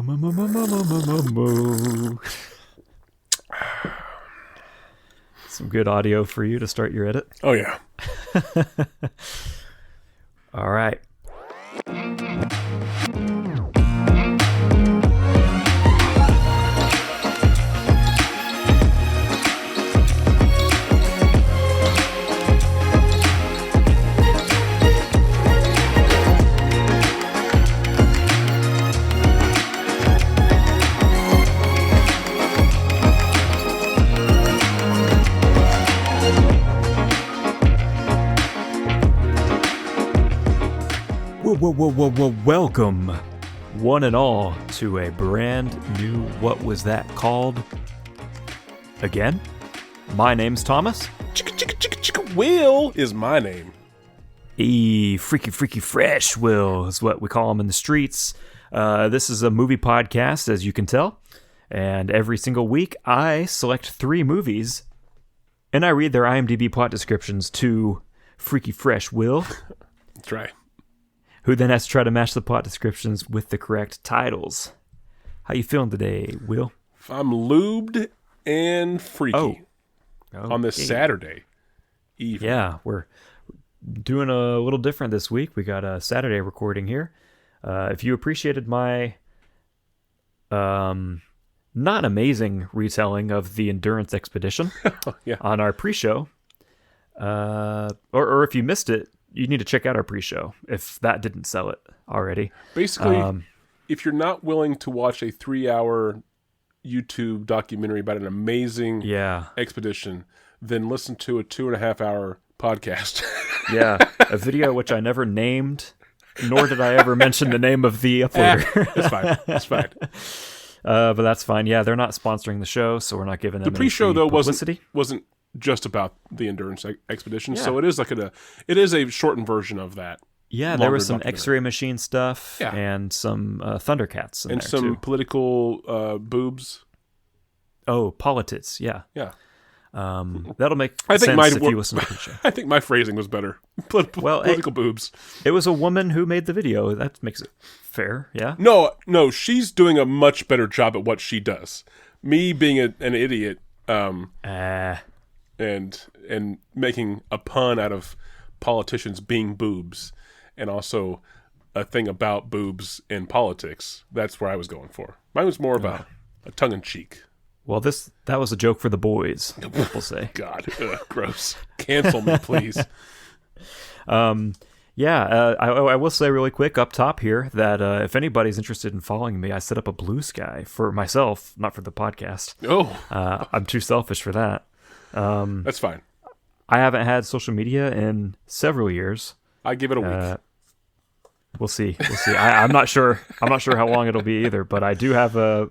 Some good audio for you to start your edit. Oh, yeah. All right. Whoa, welcome, one and all, to a brand new What Was That Called? Again, my name's Thomas. Will is my name. Freaky fresh Will is what we call him in the streets. This is a movie podcast, as you can tell, and every single week I select 3 movies and I read their IMDb plot descriptions to Freaky Fresh Will. That's right. Who then has to try to match the plot descriptions with the correct titles. How you feeling today, Will? I'm lubed and freaky on this Okay. Saturday evening. Yeah, we're doing a little different this week. We got a Saturday recording here. If you appreciated my not amazing retelling of the Endurance Expedition Yeah. on our pre-show, or if you missed it, you need to check out our pre-show if that didn't sell it already. Basically, if you're not willing to watch a 3-hour YouTube documentary about an amazing expedition, then listen to a 2.5-hour podcast. Yeah, a video which I never named, nor did I ever mention the name of the uploader. It's fine. It's fine. But that's fine. Yeah, they're not sponsoring the show, so we're not giving them The pre-show any though publicity. wasn't just about the Endurance Expedition, so it is like it is a shortened version of that. Yeah, there was some documentary. X-ray machine stuff and some Thundercats in and there some too. political boobs. Oh, politics. Yeah. Yeah. That'll make I think sense if you listen to the show. I think my phrasing was better. Political boobs. It was a woman who made the video. That makes it fair. Yeah. No, she's doing a much better job at what she does. Me being an idiot, and making a pun out of politicians being boobs, and also a thing about boobs in politics. That's where I was going for. Mine was more about a tongue in cheek. Well, that was a joke for the boys, we'll say. God, gross. Cancel me, please. I will say really quick up top here that if anybody's interested in following me, I set up a Blue Sky for myself, not for the podcast. Oh. I'm too selfish for that. That's fine. I haven't had social media in several years. I give it a week. We'll see. I'm not sure. I'm not sure how long it'll be either. But I do have a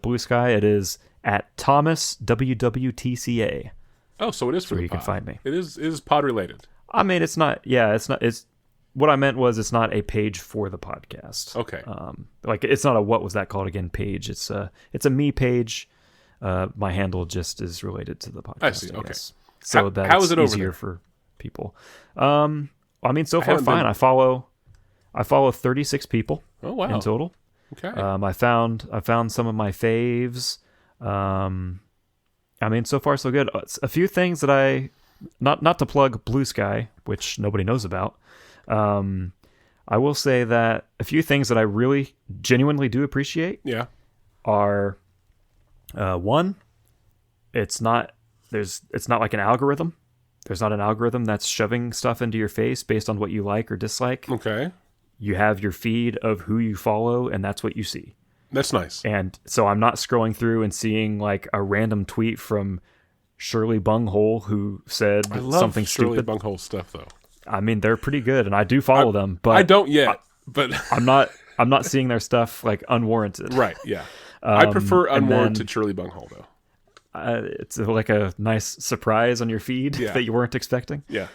Blue Sky. It is at Thomas WWTCA. Oh, so it is for where the you pod. can find me. It is pod related. I mean, it's not. Yeah, it's not. It's what I meant was it's not a page for the podcast. Okay. Like it's not a what was that called again page. It's a me page. My handle just is related to the podcast. I see. Okay. Guess. So that's how is it over easier there? For people. I mean, so far fine. been- I follow 36 people Oh wow. in total. Okay. I found some of my faves. I mean, so far so good. A few things that I not to plug Blue Sky, which nobody knows about. I will say that a few things that I really genuinely do appreciate Yeah. are one, it's not like an algorithm. There's not an algorithm that's shoving stuff into your face based on what you like or dislike. Okay. You have your feed of who you follow, and that's what you see. That's nice. And so I'm not scrolling through and seeing like a random tweet from Shirley Bunghole who said I love something Shirley stupid. Bunghole stuff though. I mean, they're pretty good, and I do follow them, but I don't yet, but I'm not seeing their stuff like unwarranted. right, yeah. I prefer and unwarranted Shirley Bunghole though. It's like a nice surprise on your feed that you weren't expecting. Yeah.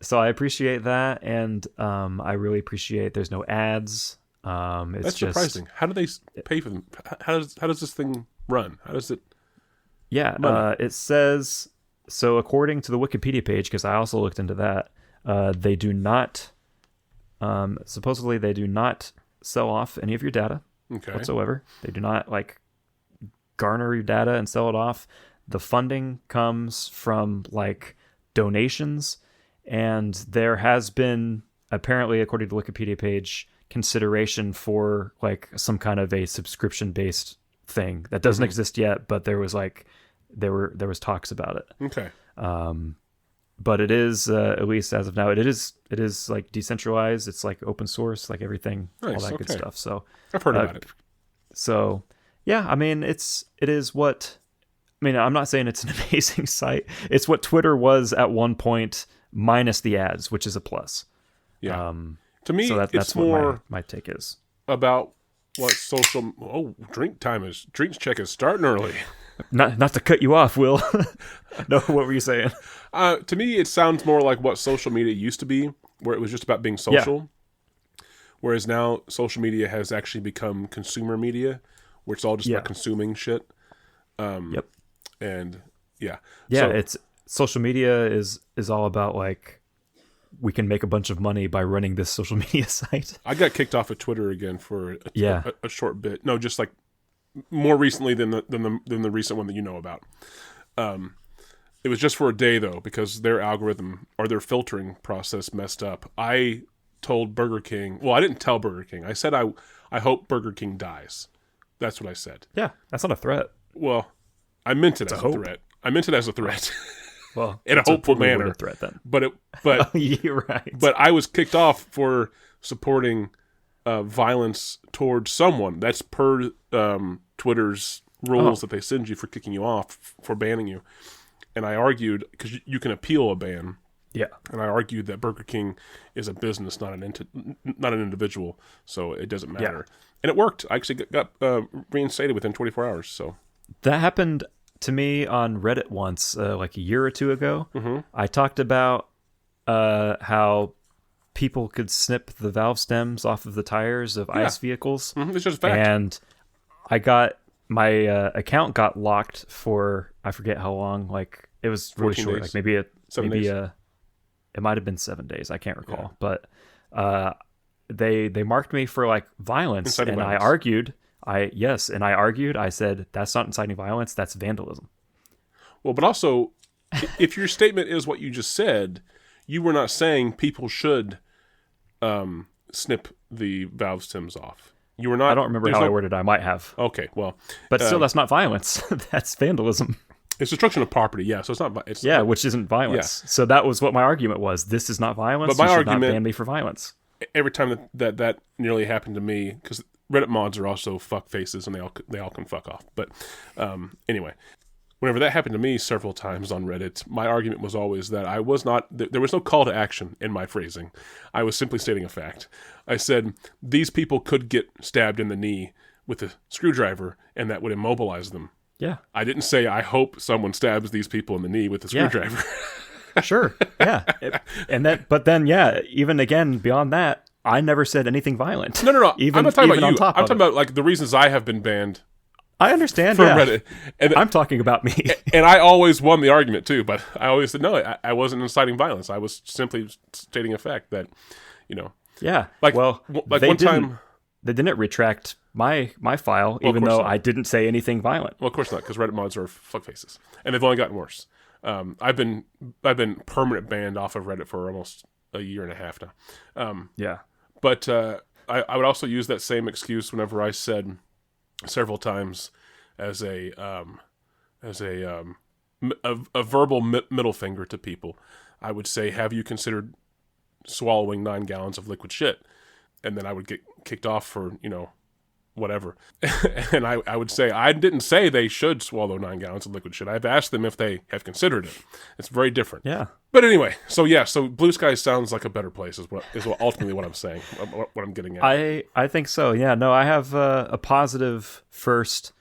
So I appreciate that, and I really appreciate there's no ads. It's That's just surprising. How do they pay for them? How does this thing run? How does it? It says so according to the Wikipedia page, because I also looked into that. They do not. Supposedly, they do not sell off any of your data. Okay. whatsoever. They do not like garner your data and sell it off. The funding comes from like donations, and there has been, apparently, according to the Wikipedia page, consideration for like some kind of a subscription based thing that doesn't exist yet, but there was talks about it. Okay. But it is, at least as of now, it is like decentralized. It's like open source, like everything, Nice, all that good okay. stuff. So I've heard about it. So yeah, I mean, it is what, I mean, I'm not saying it's an amazing site. It's what Twitter was at one point, minus the ads, which is a plus. Yeah. To me, so that's what more my take is about what social. Oh, drinks check is starting early. Not to cut you off, Will. No, what were you saying? To me, it sounds more like what social media used to be, where it was just about being social. Whereas now, social media has actually become consumer media, where it's all just about consuming shit. Yep. And yeah. Yeah, it's social media is all about like, we can make a bunch of money by running this social media site. I got kicked off of Twitter again for a short bit. No, just like more recently than the recent one that you know about. It was just for a day though, because their algorithm or their filtering process messed up. I told Burger King. Well, I didn't tell Burger King. I said I hope Burger King dies. That's what I said. Yeah, that's not a threat. Well, I meant it as a threat. I meant it as a threat. Well, in a hopeful manner. Threat then. But you're right. But I was kicked off for supporting violence towards someone. That's per Twitter's rules that they send you for kicking you off, for banning you. And I argued, because you can appeal a ban. Yeah. And I argued that Burger King is a business, not an individual, so it doesn't matter. Yeah. And it worked. I actually got reinstated within 24 hours. So that happened to me on Reddit once, like a year or two ago. Mm-hmm. I talked about how people could snip the valve stems off of the tires of ICE vehicles. Mm-hmm. It's just a fact. And I got my account got locked for, I forget how long. Like it was really short. Days. Like maybe 7 days. It might have been 7 days. I can't recall. Yeah. But they marked me for like violence, inciting and violence. I argued. I argued. I said that's not inciting violence. That's vandalism. Well, but also, if your statement is what you just said, you were not saying people should snip the valve stems off. You were not. I don't remember how I worded it. I might have. Okay, well, but still, that's not violence. That's vandalism. It's destruction of property. Yeah, so it's not. It's which isn't violence. Yeah. So that was what my argument was. This is not violence. But my you should argument, not ban me for violence. Every time that nearly happened to me, because Reddit mods are also fuck faces, and they all can fuck off. But anyway, whenever that happened to me several times on Reddit, my argument was always that I was not. There was no call to action in my phrasing. I was simply stating a fact. I said these people could get stabbed in the knee with a screwdriver, and that would immobilize them. Yeah. I didn't say I hope someone stabs these people in the knee with a screwdriver. Sure. Yeah. But then, even again, beyond that, I never said anything violent. No. Even, I'm not talking even about you. I'm talking about like the reasons I have been banned. I understand. From Reddit. And I'm talking about me. And I always won the argument too, but I always said, no, I wasn't inciting violence. I was simply stating a fact that, Yeah. Like one time. They didn't retract my file, even though I didn't say anything violent. Well, of course not, because Reddit mods are fuckfaces, and they've only gotten worse. I've been permanent banned off of Reddit for almost a year and a half now. Yeah, but I would also use that same excuse whenever I said several times as a verbal middle finger to people. I would say, "Have you considered swallowing 9 gallons of liquid shit?" And then I would get kicked off for, whatever. And I would say, I didn't say they should swallow 9 gallons of liquid shit. I've asked them if they have considered it. It's very different. Yeah. But anyway, so Blue Sky sounds like a better place is ultimately what I'm saying, what I'm getting at. I think so. Yeah, no, I have a positive first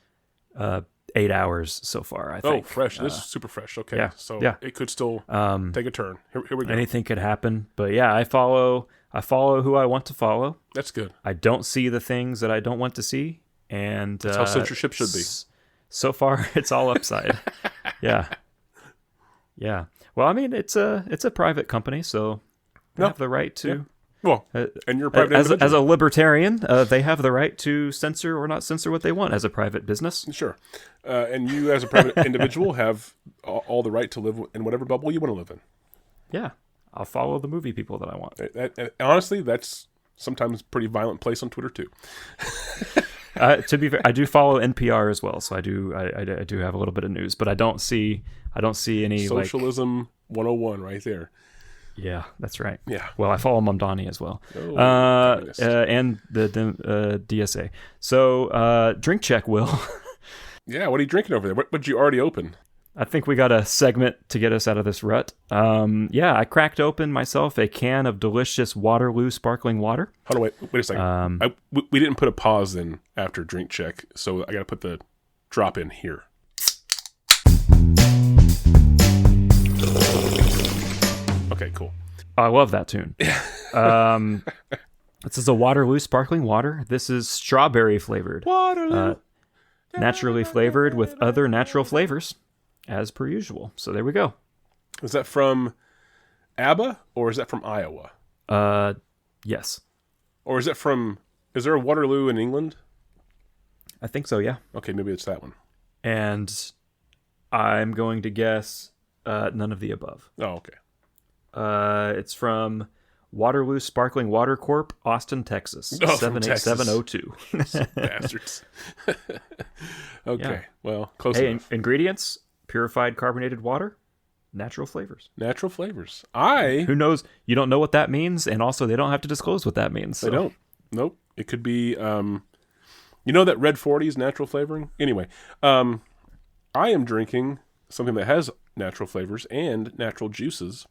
8 hours so far, I think. Oh, fresh. This is super fresh. Okay. Yeah. So it could still take a turn. Here we go. Anything could happen. But yeah, I follow who I want to follow. That's good. I don't see the things that I don't want to see. And that's how censorship should be. So far, it's all upside. Yeah. Yeah. Well, I mean, it's a private company, so they have the right to. Well, and you're a private individual. As a libertarian, they have the right to censor or not censor what they want as a private business. Sure. And you, as a private individual, have all the right to live in whatever bubble you want to live in. Yeah. I'll follow the movie people that I want. Honestly, that's sometimes a pretty violent place on Twitter, too. To be fair, I do follow NPR as well, so I do have a little bit of news, but I don't see any Socialism 101 right there. Yeah, that's right. Yeah. Well, I follow Mamdani as well, communist. and the DSA. So, drink check, Will. Yeah, what are you drinking over there? What did you already open? I think we got a segment to get us out of this rut. I cracked open myself a can of delicious Waterloo sparkling water. Hold on, wait a second. We didn't put a pause in after drink check, so I got to put the drop in here. Okay, cool. I love that tune. This is a Waterloo sparkling water. This is strawberry flavored. Waterloo. Naturally flavored with other natural flavors, as per usual. So there we go. Is that from ABBA or is that from Iowa? Yes. Or is there a Waterloo in England? I think so, yeah. Okay, maybe it's that one. And I'm going to guess none of the above. Oh, okay. It's from Waterloo Sparkling Water Corp., Austin, Texas. 78702. Bastards. Okay, Yeah. well, close enough. Ingredients: purified carbonated water, natural flavors. Natural flavors. Who knows? You don't know what that means, and also they don't have to disclose what that means. So. They don't. Nope. It could be, you know that Red 40 is natural flavoring? Anyway, I am drinking something that has natural flavors and natural juices.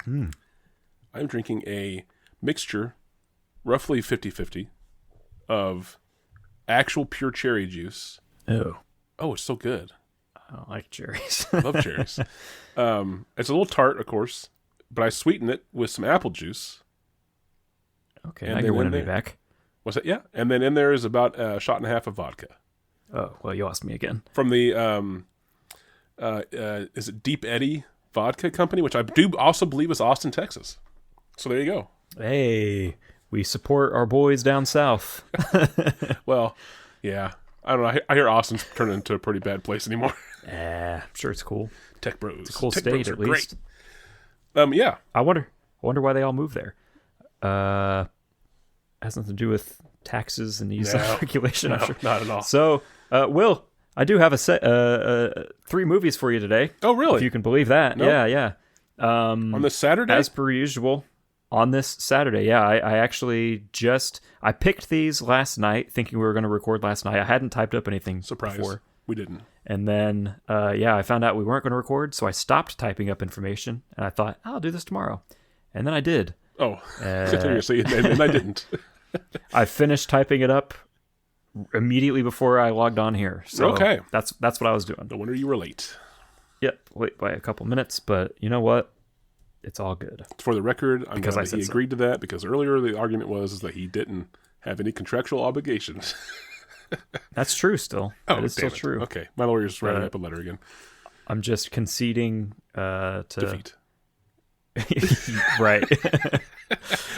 I'm drinking a mixture, roughly 50-50, of actual pure cherry juice. Oh, it's so good. I don't like cherries. I love cherries. It's a little tart, of course, but I sweeten it with some apple juice. Okay, And now then you're winning in me there- back. What's that? Yeah. And then in there is about a shot and a half of vodka. Oh, well, you lost me again. From the, is it Deep Eddy Vodka Company, which I do also believe is Austin, Texas. So there you go. Hey, we support our boys down south. Well, yeah. I don't know. I hear Austin's turning into a pretty bad place anymore. I'm sure it's cool. Tech bros. It's a cool Tech state, bros at are great. least. Yeah. I wonder why they all moved there. Has nothing to do with taxes and ease of regulation. I'm sure. Not at all. So, Will, I do have a set 3 movies for you today. Oh, really? If you can believe that. Nope. Yeah. On this Saturday? As per usual, on this Saturday. Yeah, I actually I picked these last night, thinking we were going to record last night. I hadn't typed up anything Surprise. before. We didn't. And then, I found out we weren't going to record, so I stopped typing up information, and I thought, I'll do this tomorrow. And then I did. Oh, continuously, and I didn't. I finished typing it up immediately before I logged on here. So Okay. that's what I was doing. No wonder you were late. Yep, late by a couple minutes, but you know what? It's all good. For the record, I'm Because glad I that said he so. agreed to that, because earlier the argument was that he didn't have any contractual obligations. That's true still. That is still damn it. true. Okay, my lawyer's writing up a letter again. I'm just conceding to Defeat. Right.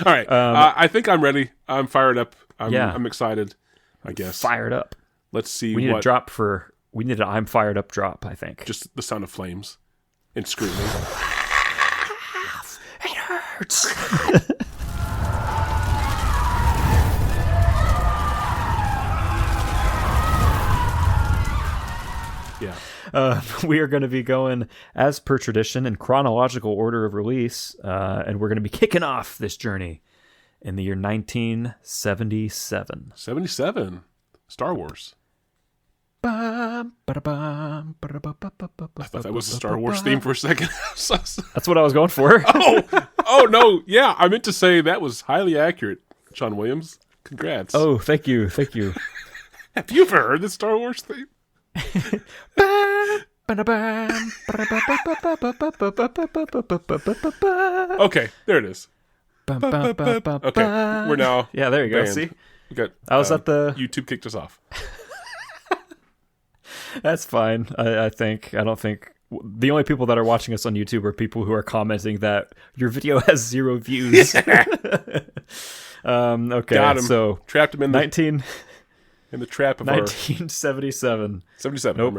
All right, I think I'm ready. I'm fired up. Yeah. I'm excited, I guess. Fired up. Let's see We need what... a drop we need an I'm fired up drop, I think. Just the sound of flames and screaming. It hurts. Yeah. We are going to be going, as per tradition, in chronological order of release, and we're going to be kicking off this journey in the year 1977. 77. Star Wars. I thought that was the Star Wars theme for a second. That's what I was going for. Oh, no. Yeah, I meant to say that was highly accurate, Sean Williams. Congrats. Oh, thank you. Have you ever heard the Star Wars theme? Okay, there it is. Okay, we're now. Yeah, there you go. banned. See? We got. I was at the... YouTube kicked us off. That's fine, I think. I don't think the only people that are watching us on YouTube are people who are commenting that your video has 0 views. Okay, got him. So Trapped him in 19... in the trap of 1977. 77. Nope. I'm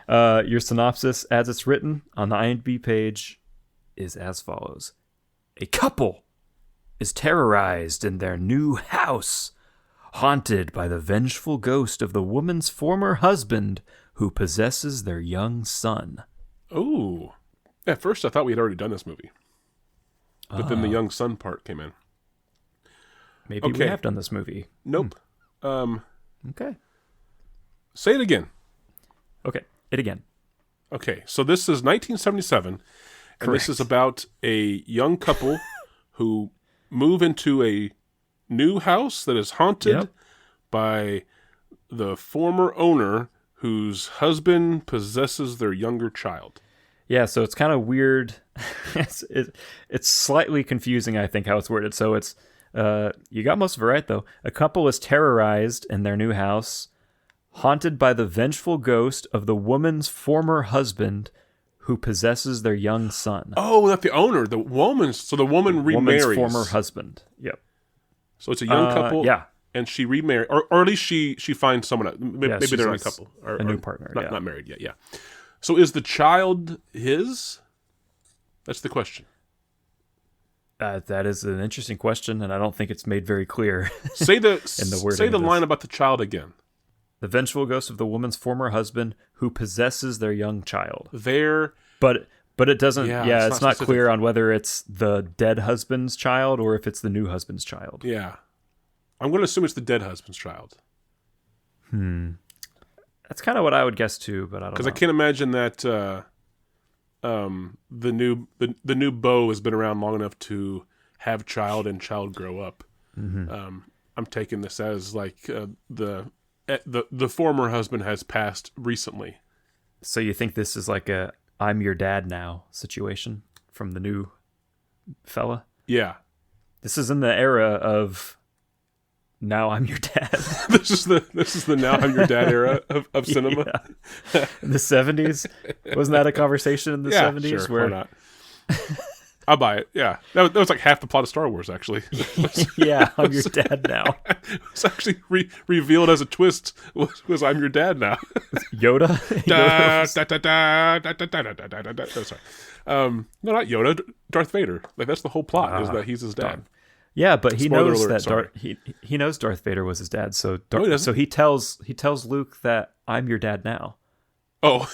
ready. Your synopsis, as it's written on the IMDb page, is as follows. A couple is terrorized in their new house, haunted by the vengeful ghost of the woman's former husband who possesses their young son. Oh. At first, I thought we had already done this movie. But then the young son part came in. Maybe we have done this movie. Nope. Okay. Say it again. Okay. It again. Okay. So this is 1977. And this is about a young couple who move into a new house that is haunted by the former owner whose husband possesses their younger child. Yeah, so it's kind of weird. It's slightly confusing, I think, how it's worded. So it's, you got most of it right, though. A couple is terrorized in their new house, haunted by the vengeful ghost of the woman's former husband who possesses their young son. Oh, not the owner. The woman. So the woman remarries. Woman's former husband. Yep. So it's a young couple. Yeah. And she remarried, or at least she finds someone else. Maybe they're not a couple. Or new partner. Not married yet, yeah. So is the child his? That's the question. That is an interesting question, and I don't think it's made very clear. Say the in the wording say the of this. line about the child again. The vengeful ghost of the woman's former husband who possesses their young child. But it doesn't. Yeah, it's not clear on whether it's the dead husband's child or if it's the new husband's child. Yeah, I'm going to assume it's the dead husband's child. That's kind of what I would guess too, but I don't know. Because I can't imagine that the new beau has been around long enough to have child and child grow up. Mm-hmm. I'm taking this as like the former husband has passed recently. So you think this is like a "I'm your dad now" situation from the new fella? Yeah, this is in the era of "Now I'm your dad." this is the "Now I'm your dad" era of cinema. Yeah. In the 70s, wasn't that a conversation in the 70s? Sure, where why not? I'll buy it. Yeah, that was like half the plot of Star Wars, actually. Yeah, I'm your dad now. It's actually revealed as a twist. Was I'm your dad now? Yoda. Oh, sorry. No, not Yoda. Darth Vader. Like that's the whole plot is that he's his dad. Yeah, but he Spoiler knows alert, that he knows Darth Vader was his dad. So doesn't? he tells Luke that I'm your dad now. Oh.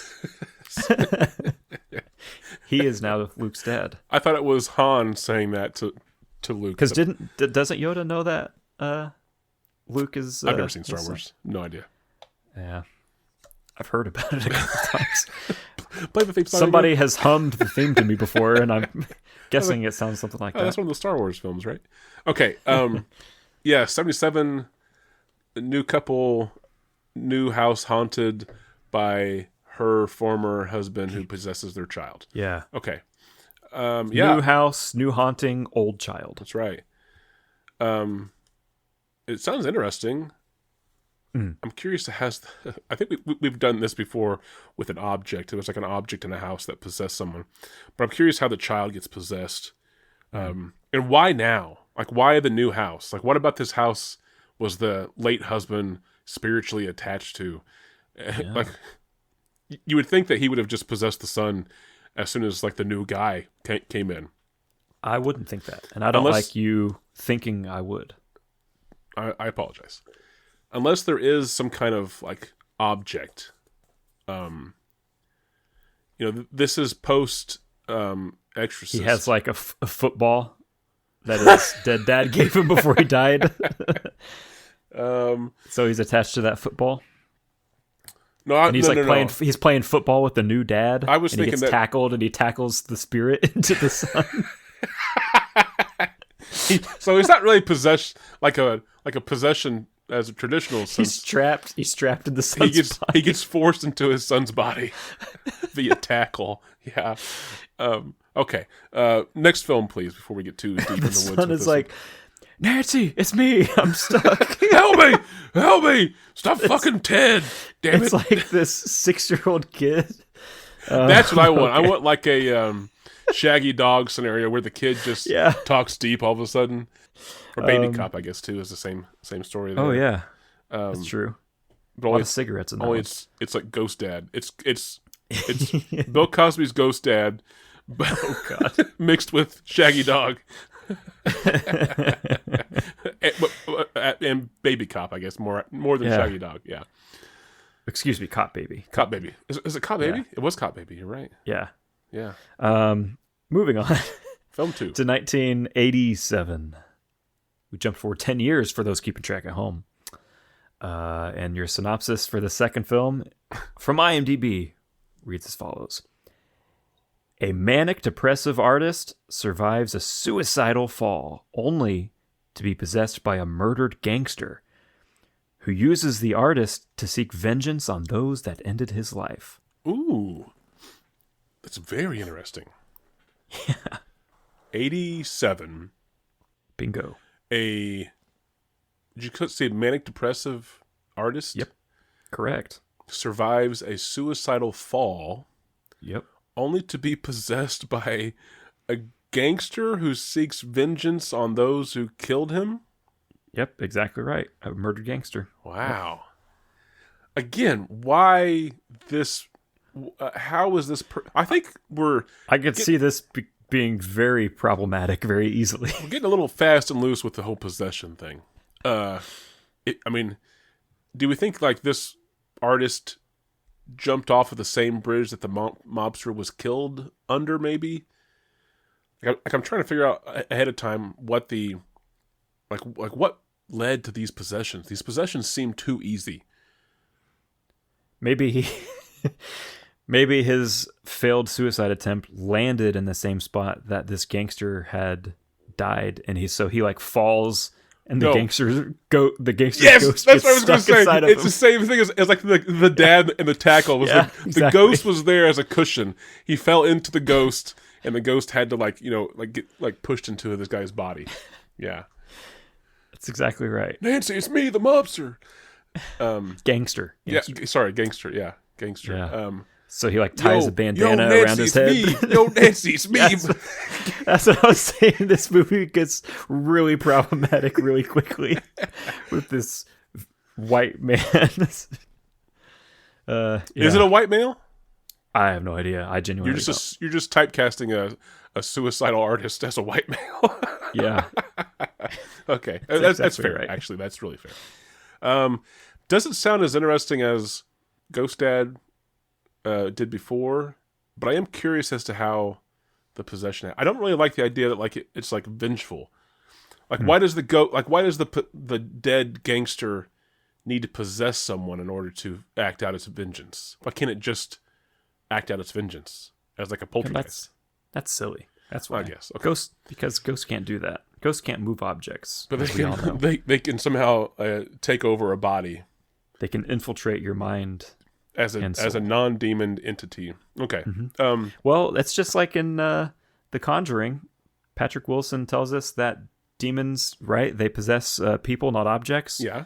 He is now Luke's dad. I thought it was Han saying that to Luke. Because doesn't Yoda know that Luke is... I've never seen Star Wars. No idea. Yeah. I've heard about it a couple times. Play the theme song Somebody again. has hummed the theme to me before, and I'm guessing it sounds something like that. That's one of the Star Wars films, right? Okay. Yeah, 77, new couple, new house haunted by her former husband who possesses their child. Yeah. Okay. New house, new haunting, old child. That's right. It sounds interesting. I'm curious. I think we've done this before with an object. It was like an object in a house that possessed someone. But I'm curious how the child gets possessed. And why now? Like, why the new house? Like, what about this house was the late husband spiritually attached to? Yeah. Like, you would think that he would have just possessed the son as soon as, like, the new guy came in. I wouldn't think that. And I don't like you thinking I would. I apologize. Unless there is some kind of, like, object. This is post Exorcist. He has, like, a football that his dead dad gave him before he died. So he's attached to that football. No, he's playing. He's playing football with the new dad. I was thinking he gets tackled, and he tackles the spirit into the son. So he's not really possessed like a possession as a traditional sense. He's trapped in the son's body. He gets forced into his son's body via tackle. Yeah. Okay. Next film, please, before we get too deep in the woods. The son is like, Nancy, it's me. I'm stuck. Help me! Stop fucking Ted! Damn it! It's like this 6-year-old kid That's what I want. I want like a Shaggy Dog scenario where the kid just talks deep all of a sudden. Or Baby Cop, I guess, too, is the same story there. Oh, yeah. That's true. But a lot of cigarettes in that only one. it's like Ghost Dad. It's Bill Cosby's Ghost Dad, Oh, God. mixed with Shaggy Dog. and Baby Cop, I guess, more than Shaggy Dog. Yeah. Excuse me, Cop Baby. Cop Baby. Is it Cop Baby? Yeah. It was Cop Baby. You're right. Yeah. Yeah. Moving on. Film 2. To 1987. We jumped forward 10 years for those keeping track at home. And your synopsis for the second film from IMDb reads as follows. A manic depressive artist survives a suicidal fall only to be possessed by a murdered gangster who uses the artist to seek vengeance on those that ended his life. Ooh. That's very interesting. Yeah. 87. Bingo. Did you say manic depressive artist? Yep. Correct. Survives a suicidal fall. Yep. Only to be possessed by a gangster who seeks vengeance on those who killed him? Yep, exactly right. A murdered gangster. Wow. Yep. Again, why this... how is this... I think I could see this being very problematic very easily. We're getting a little fast and loose with the whole possession thing. I mean, do we think like this artist jumped off of the same bridge that the mobster was killed under, maybe? Like I'm trying to figure out ahead of time what the... Like what led to these possessions? These possessions seem too easy. Maybe his failed suicide attempt landed in the same spot that this gangster had died, and he like falls, and the gangster's ghost gets that's what I was going to say. It's him. the same thing as like the dad and the tackle. Was exactly. The ghost was there as a cushion. He fell into the ghost, and the ghost had to get pushed into this guy's body. Yeah, that's exactly right. Nancy, it's me, the mobster. Gangster. Yeah, sorry, gangster. Yeah, gangster. Yeah. So he ties a bandana around his head. Yo, Nancy, it's me. That's what I was saying. This movie gets really problematic really quickly with this white man. Is it a white male? I have no idea. I genuinely you're just typecasting a suicidal artist as a white male. Yeah. Okay, that's that's fair. right. Actually, that's really fair. Doesn't sound as interesting as Ghost Dad did before, but I am curious as to how the possession. I don't really like the idea that it's like vengeful. Like why does the dead gangster need to possess someone in order to act out its vengeance? Why can't it just act out its vengeance as like a poltergeist? That's silly. That's why. I guess. Okay. Because ghosts can't do that. Ghosts can't move objects. But they can somehow take over a body. They can infiltrate your mind as a non-demon entity. Okay. Mm-hmm. Well, it's just like in The Conjuring. Patrick Wilson tells us that demons, right? They possess people, not objects. Yeah.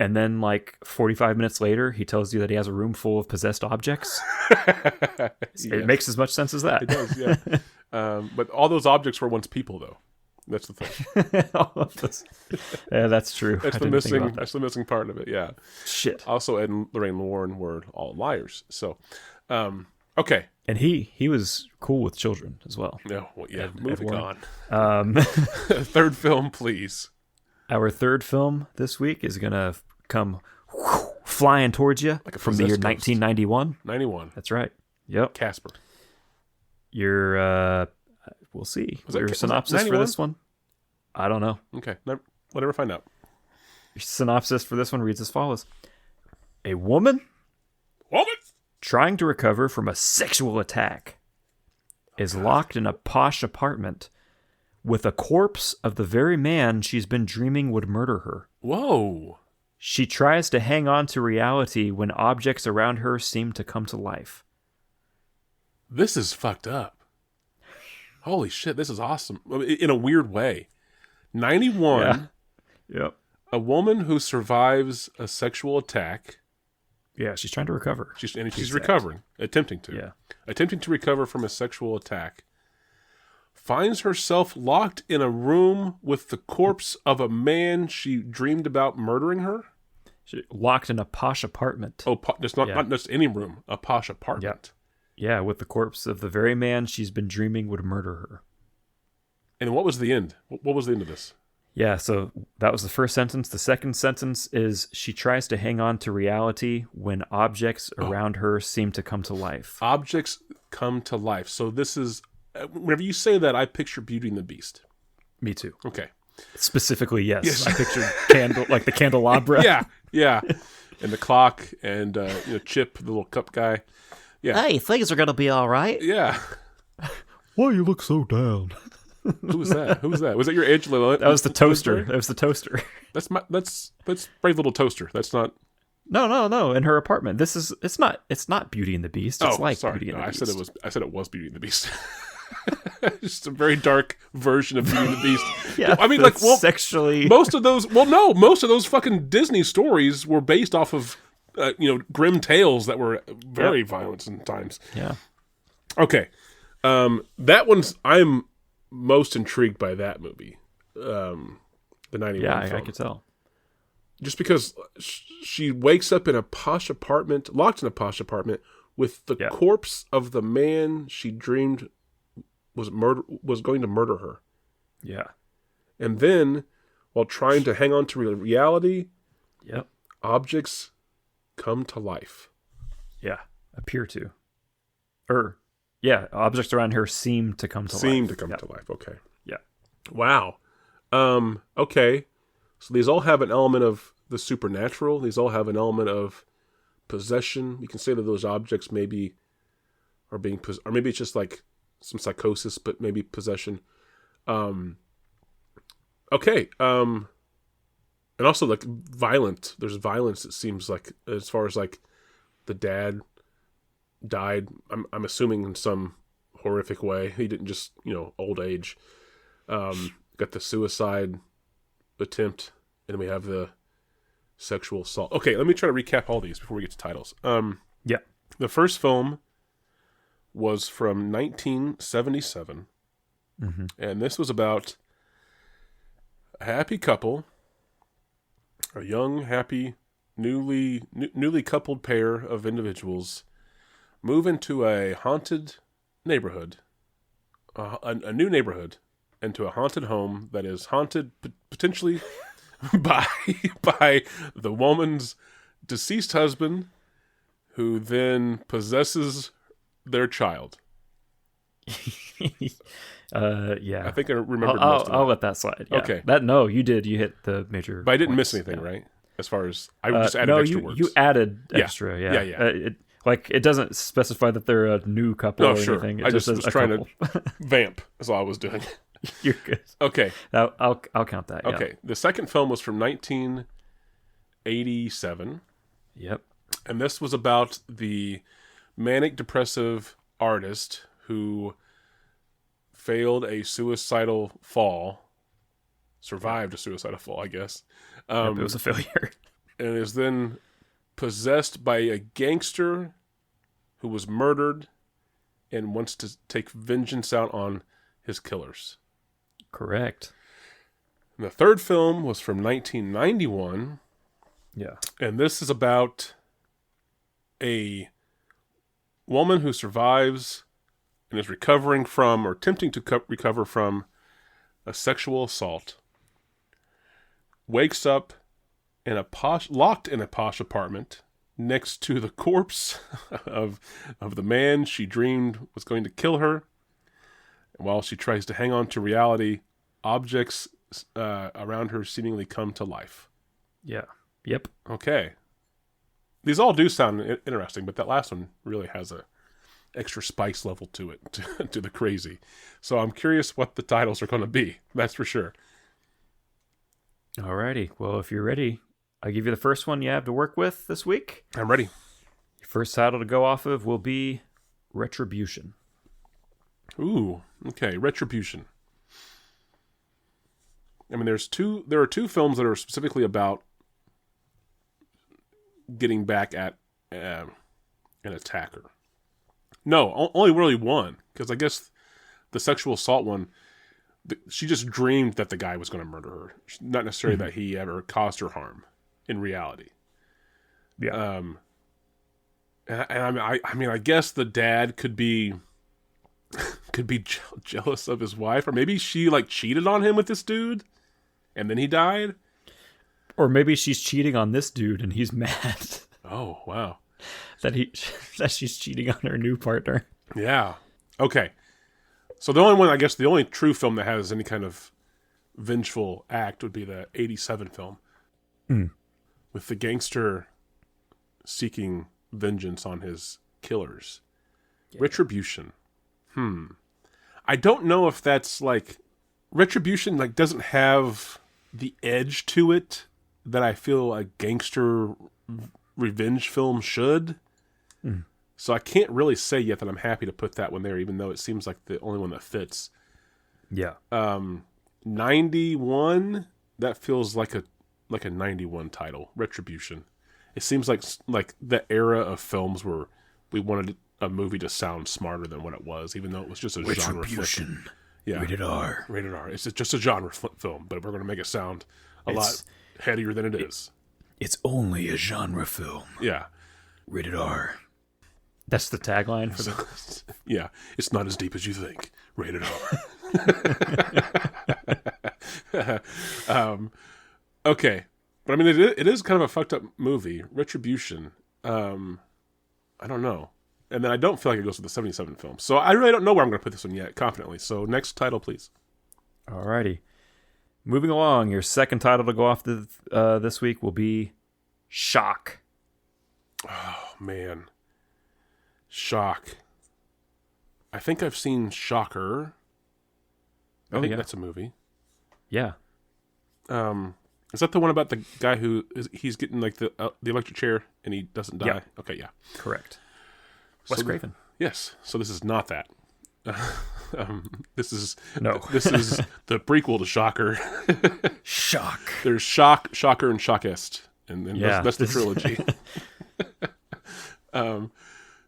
And then, 45 minutes later, he tells you that he has a room full of possessed objects. It makes as much sense as that. It does, yeah. But all those objects were once people, though. That's the thing. Yeah, that's true. That's the missing part of it. Yeah. Shit. Also, Ed and Lorraine Warren were all liars. So, okay. And he was cool with children as well. No, yeah. Moving on. Um, Third film, please. Our third film this week is gonna come flying towards you from the year 1991. 91. That's right. Yep. Casper. We'll see. Your synopsis for this one? I don't know. Okay. Whatever, find out. Your synopsis for this one reads as follows. A woman trying to recover from a sexual attack is locked in a posh apartment with a corpse of the very man she's been dreaming would murder her. Whoa. She tries to hang on to reality when objects around her seem to come to life. This is fucked up. Holy shit, this is awesome. In a weird way. 91. Yeah. Yep. A woman who survives a sexual attack Yeah, she's trying to recover. She's recovering, attempting to recover from a sexual attack. Finds herself locked in a room with the corpse of a man she dreamed about murdering her. Locked in a posh apartment. Oh, not just any room, a posh apartment. Yeah, with the corpse of the very man she's been dreaming would murder her. And what was the end? What was the end of this? Yeah, so that was the first sentence. The second sentence is she tries to hang on to reality when objects around her seem to come to life. Objects come to life. So this is, whenever you say that, I picture Beauty and the Beast. Me too. Okay. Specifically, yes. I pictured the candelabra. Yeah. And the clock and Chip, the little cup guy. Yeah. Hey, things are going to be all right. Yeah. Why you look so down? Who was that? Was that your Angela? That was the toaster. That was the toaster. That's Brave Little Toaster. That's not. No. In her apartment. It's not Beauty and the Beast. It's Beauty and the Beast. I said it was Beauty and the Beast. Just a very dark version of Beauty and the Beast. Yeah, I mean, sexually. Most of those fucking Disney stories were based off of grim tales that were very violent sometimes. Yeah. Okay. I'm most intrigued by that movie. The 91 film. I could tell. Just because she wakes up in a posh apartment, locked in a posh apartment, with the corpse of the man she dreamed was going to murder her. Yeah. And then, while trying to hang on to reality, objects come to life. Yeah, appear to. Objects around her seem to come to life. To life, okay. Yeah. Wow. Okay. So these all have an element of the supernatural. These all have an element of possession. You can say that those objects maybe are being or maybe it's just like some psychosis, but maybe possession. Okay. And also like violent. There's violence, it seems like, as far as like the dad died, I'm assuming in some horrific way. He didn't just, old age. Got the suicide attempt, and we have the sexual assault. Okay, let me try to recap all these before we get to titles. The first film was from 1977, and this was about a happy couple, a young, happy, newly coupled pair of individuals move into a haunted neighborhood, a new neighborhood, into a haunted home that is haunted potentially by the woman's deceased husband, who then possesses their child. Yeah. I think I remembered most of that. I'll let that slide. Yeah. Okay. You did. You hit the major But I didn't points. miss anything, right? As far as I just added extra words. You added extra, yeah. It doesn't specify that they're a new couple or anything. It I just was says trying couple. to vamp. That's all I was doing. You're good. Okay. I'll count that. Yeah. Okay. The second film was from 1987. Yep. And this was about the manic depressive artist who failed a suicidal fall, survived a suicidal fall, I guess. It was a failure. And is then possessed by a gangster who was murdered and wants to take vengeance out on his killers. Correct. And the third film was from 1991. Yeah. And this is about a woman who survives and is recovering from, or attempting to recover from, a sexual assault. Wakes up locked in a posh apartment next to the corpse of the man she dreamed was going to kill her. And while she tries to hang on to reality, objects around her seemingly come to life. Yeah. Yep. Okay. These all do sound interesting, but that last one really has a extra spice level to it, to the crazy. So I'm curious what the titles are going to be. That's for sure. Alrighty. Well, if you're ready, I'll give you the first one you have to work with this week. I'm ready. Your first title to go off of will be Retribution. Ooh, okay, Retribution. I mean, there are two films that are specifically about getting back at an attacker. No, only really one, because I guess the sexual assault one, she just dreamed that the guy was going to murder her, not necessarily that he ever caused her harm in reality. Yeah. And I mean, I guess the dad could be jealous of his wife, or maybe she like cheated on him with this dude, and then he died. Or maybe she's cheating on this dude, and he's mad. Oh wow, that she's cheating on her new partner. Yeah. Okay. So the only true film that has any kind of vengeful act would be the 87 film. With the gangster seeking vengeance on his killers. Yeah. Retribution. I don't know if that's like... Retribution like doesn't have the edge to it that I feel a gangster revenge film should. So I can't really say yet that I'm happy to put that one there, even though it seems like the only one that fits. Yeah. 91, that feels like a 91 title. Retribution. It seems like the era of films where we wanted a movie to sound smarter than what it was, even though it was just a genre Retribution. Yeah. Rated R. Rated R. It's just a genre film, but we're going to make it sound a lot headier than it is. It's only a genre film. Yeah. Rated R. That's the tagline for the... Yeah. It's not as deep as you think. Rated R. Okay. But I mean, it is kind of a fucked up movie. Retribution. I don't know. And then I don't feel like it goes with the 77 film. So I really don't know where I'm going to put this one yet, confidently. So next title, please. Alrighty. Moving along, your second title to go off this week will be Shock. Oh, man. Shock. I think I've seen Shocker. I think that's a movie. Yeah. Is that the one about the guy he's getting like the electric chair and he doesn't die? Yep. Okay, yeah. Correct. Wes Craven. Yes. So this is not that. This is the prequel to Shocker. Shock. There's Shock, Shocker, and Shockest, and that's the trilogy.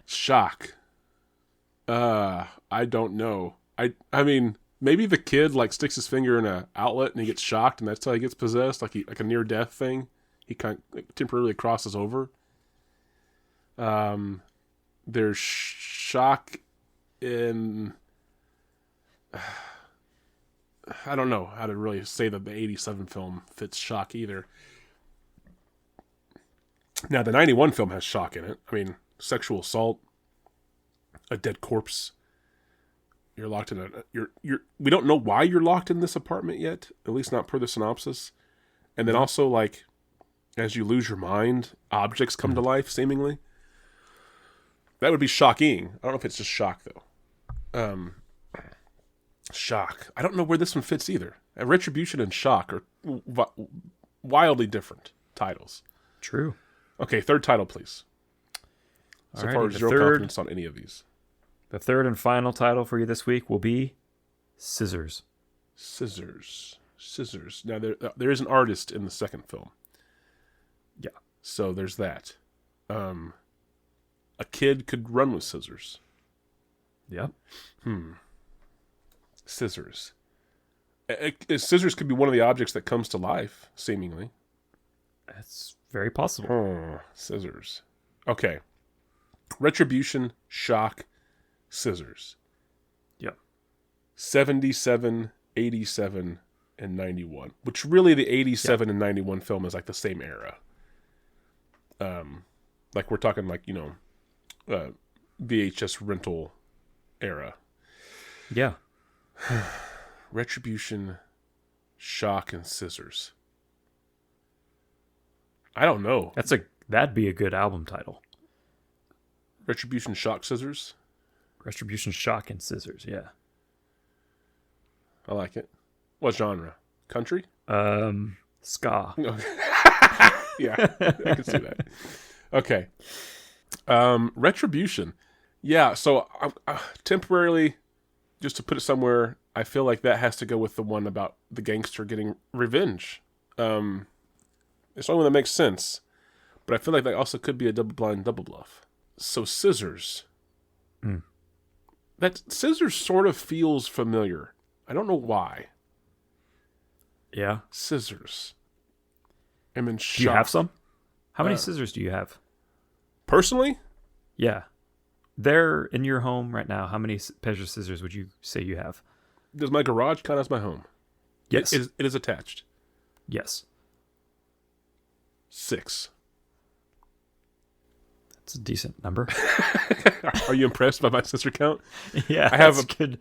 Shock. I don't know. I mean, maybe the kid like sticks his finger in an outlet and he gets shocked, and that's how he gets possessed, like a near death thing. He kind of temporarily crosses over. There's shock in... I don't know how to really say that the 87 film fits shock either. Now, the 91 film has shock in it. I mean, sexual assault, a dead corpse. You're locked in we don't know why you're locked in this apartment yet, at least not per the synopsis. And then also, like, as you lose your mind, objects come to life, seemingly. That would be shocking. I don't know if it's just shock, though. Shock. I don't know where this one fits either. Retribution and Shock are wildly different titles. True. Okay, third title, please. So far, zero confidence on any of these. The third and final title for you this week will be Scissors. Scissors. Now, there is an artist in the second film. Yeah. So there's that. A kid could run with scissors. Yep. Scissors. Scissors could be one of the objects that comes to life, seemingly. That's very possible. Scissors. Okay. Retribution, Shock, Scissors. Yep. 77, 87, and 91. Which really the 87 and 91 film is like the same era. Like we're talking like, VHS rental era. Yeah. Retribution, Shock, and Scissors. I don't know. That'd be a good album title. Retribution, Shock, Scissors? Retribution, Shock, and Scissors, yeah. I like it. What genre? Country? Ska. Yeah, I can see that. Okay. Retribution. Yeah, so temporarily, just to put it somewhere, I feel like that has to go with the one about the gangster getting revenge. It's the only one that makes sense. but I feel like that also could be a double blind, double bluff. So scissors. That scissors sort of feels familiar. I don't know why. Yeah. Scissors. I'm in shock. Do you have some? How many scissors do you have? Personally? Yeah. They're in your home right now. How many pairs of scissors would you say you have? Does my garage count as my home? Yes. It is attached. Yes. 6. That's a decent number. Are you impressed by my scissor count? Yeah. I have good.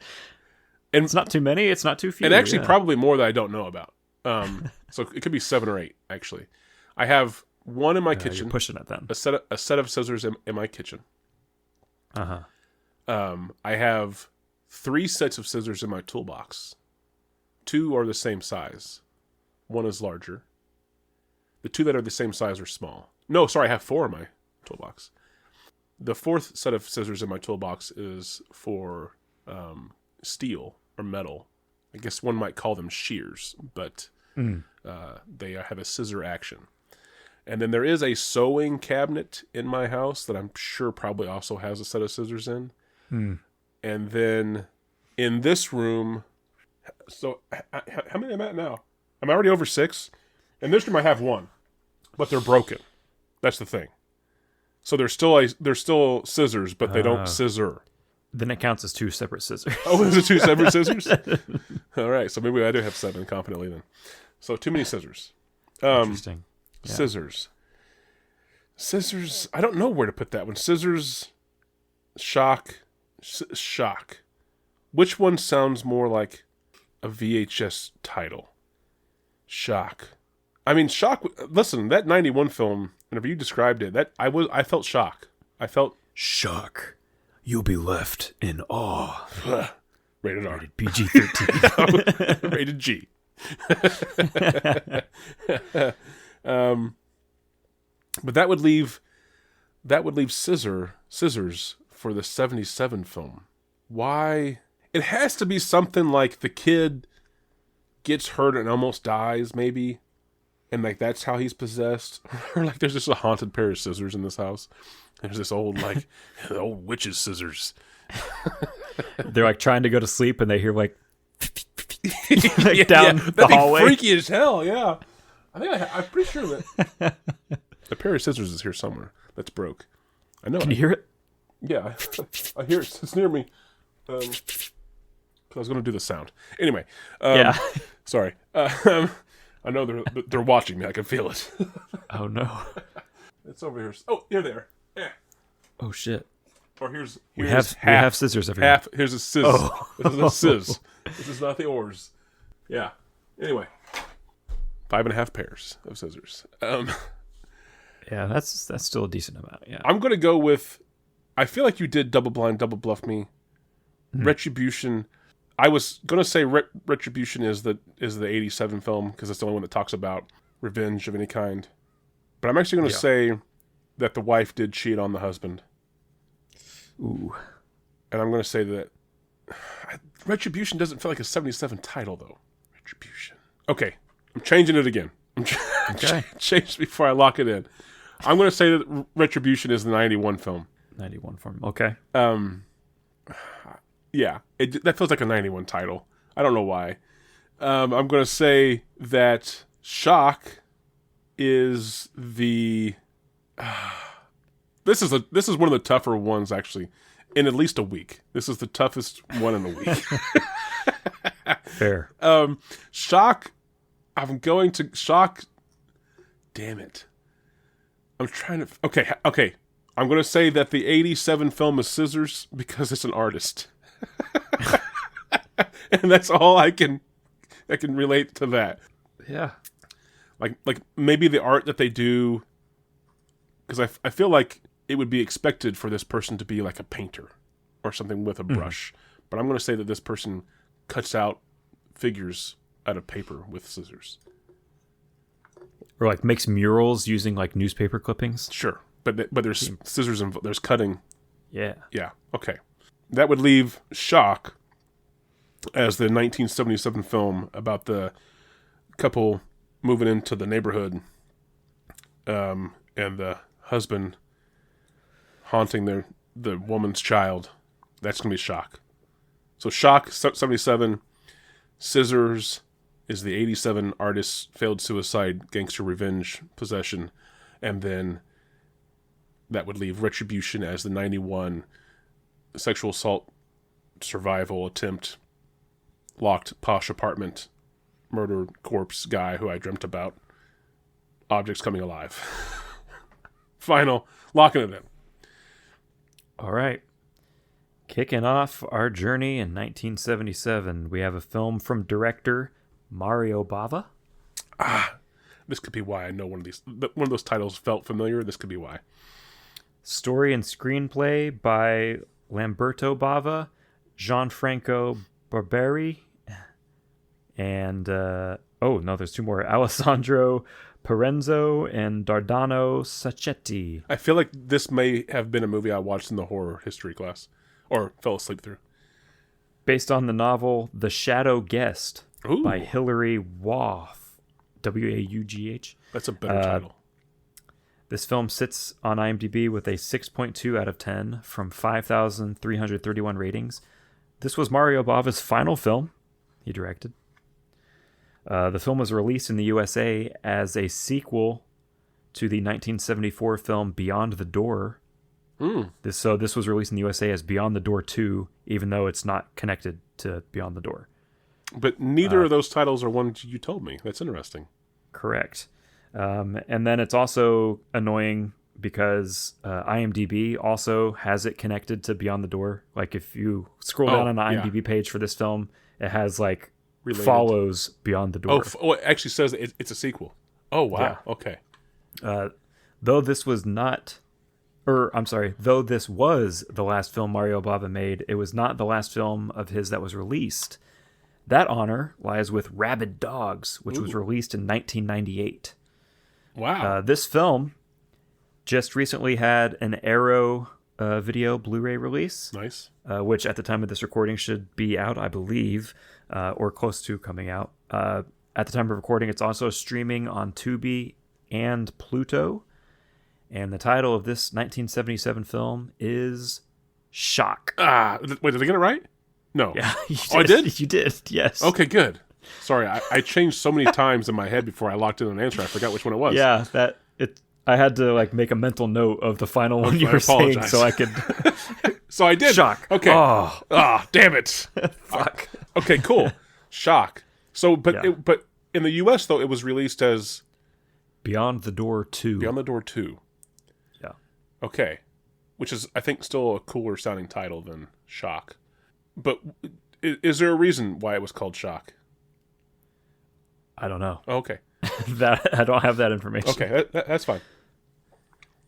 And it's not too many. It's not too few. And actually probably more that I don't know about. So it could be 7 or 8, actually. I have one in my kitchen. You're pushing it then. A set of scissors in my kitchen. I have 3 sets of scissors in my toolbox. 2 are the same size. 1 is larger. The 2 that are the same size are small. No, sorry, I have 4 in my toolbox. The 4th set of scissors in my toolbox is for steel or metal. I guess one might call them shears, but they have a scissor action. And then there is a sewing cabinet in my house that I'm sure probably also has a set of scissors in. And then in this room, so how many am I at now? I'm already over 6. In this room I have 1, but they're broken. That's the thing. So they're still scissors, but they don't scissor. Then it counts as 2 separate scissors. Oh, is it 2 separate scissors? All right, so maybe I do have 7 confidently then. So too many scissors. Interesting. Yeah. Scissors. I don't know where to put that one. Scissors. Shock. Shock. Which one sounds more like a VHS title? Shock. I mean, shock. Listen, that 91 film. Whenever you described it, I felt shock. I felt shock. You'll be left in awe. Rated R. Rated PG-13. Rated G. But that would leave scissors for the 77 film. Why? It has to be something like the kid gets hurt and almost dies, maybe. And like that's how he's possessed. Or like there's just a haunted pair of scissors in this house. There's this old old witch's scissors. They're like trying to go to sleep and they hear like down the hallway. Freaky as hell, yeah. I'm pretty sure that a pair of scissors is here somewhere that's broke. I know. Can you hear it? Yeah, I hear it. It's near me. Because I was going to do the sound. Anyway. Yeah. Sorry. I know they're watching me. I can feel it. Oh no. It's over here. Oh, here they are. Yeah. Oh shit. Or here's we have scissors everywhere. Half. Here's a sizz. Oh. This is a sizz. This is not the oars. Yeah. Anyway. 5.5 pairs of scissors. Yeah, that's still a decent amount. Yeah. I'm gonna go with. I feel like you did double blind, double bluff me. Retribution. I was gonna say Retribution is the 87 film because it's the only one that talks about revenge of any kind. But I'm actually gonna say that the wife did cheat on the husband. Ooh. And I'm gonna say that Retribution doesn't feel like a 77 title though. Retribution. Okay, I'm changing it again. Okay. Change before I lock it in. I'm gonna say that Retribution is the 91 film. 91 film. Okay. Yeah, that feels like a 91 title. I don't know why. I'm going to say that Shock is the... This is one of the tougher ones, actually, in at least a week. This is the toughest one in the week. Fair. Shock... I'm going to... Shock... Damn it. I'm trying to... Okay. I'm going to say that the 87 film is Scissors because it's an artist. And that's all I can relate to that. Yeah. Like maybe the art that they do, because I feel like it would be expected for this person to be like a painter or something with a brush. But I'm going to say that this person cuts out figures out of paper with scissors. Or like makes murals using like newspaper clippings. Sure. But there's scissors and there's cutting. Yeah. Yeah. Okay. That would leave Shock as the 1977 film about the couple moving into the neighborhood, and and the husband haunting the woman's child. That's going to be Shock. So Shock, 77. Scissors is the 87 artist's failed suicide, gangster revenge, possession. And then that would leave Retribution as the 91 sexual assault survival attempt, locked posh apartment, murdered corpse guy who I dreamt about, objects coming alive. Final, locking it in. All right. Kicking off our journey in 1977, we have a film from director Mario Bava. This could be why I know one of those titles felt familiar. This could be why. Story and screenplay by Lamberto Bava, Gianfranco Barberi, and there's two more: Alessandro Parenzo and Dardano Sacchetti. I feel like this may have been a movie I watched in the horror history class, or fell asleep through. Based on the novel The Shadow Guest by Hilary Waugh, W-A-U-G-H. That's a better title. This film sits on IMDb with a 6.2 out of 10 from 5,331 ratings. This was Mario Bava's final film he directed. The film was released in the USA as a sequel to the 1974 film Beyond the Door. This was released in the USA as Beyond the Door 2, even though it's not connected to Beyond the Door. But neither of those titles are ones you told me. That's interesting. Correct. And then it's also annoying because IMDb also has it connected to Beyond the Door. Like if you scroll down on the IMDb page for this film, it has like related. Follows Beyond the Door. It actually says it's a sequel. Oh, wow. Yeah. Okay. Though this was the last film Mario Bava made, it was not the last film of his that was released. That honor lies with Rabid Dogs, which was released in 1998. Wow. This film just recently had an Arrow video Blu-ray release. Nice. Which at the time of this recording should be out, I believe, or close to coming out. At the time of recording, it's also streaming on Tubi and Pluto. And the title of this 1977 film is Shock. Wait, did I get it right? No. Yeah, I did? You did, yes. Okay, good. Sorry, I changed so many times in my head before I locked in an answer. I forgot which one it was. Yeah, I had to like make a mental note of the final one you were saying so I could. So I did. Shock. Okay. Damn it. Fuck. Okay, cool. Shock. So, but in the U.S. though, it was released as Beyond the Door 2. Beyond the Door 2. Yeah. Okay, which is I think still a cooler sounding title than Shock. But is there a reason why it was called Shock? I don't know. Okay. I don't have that information. Okay, that's fine.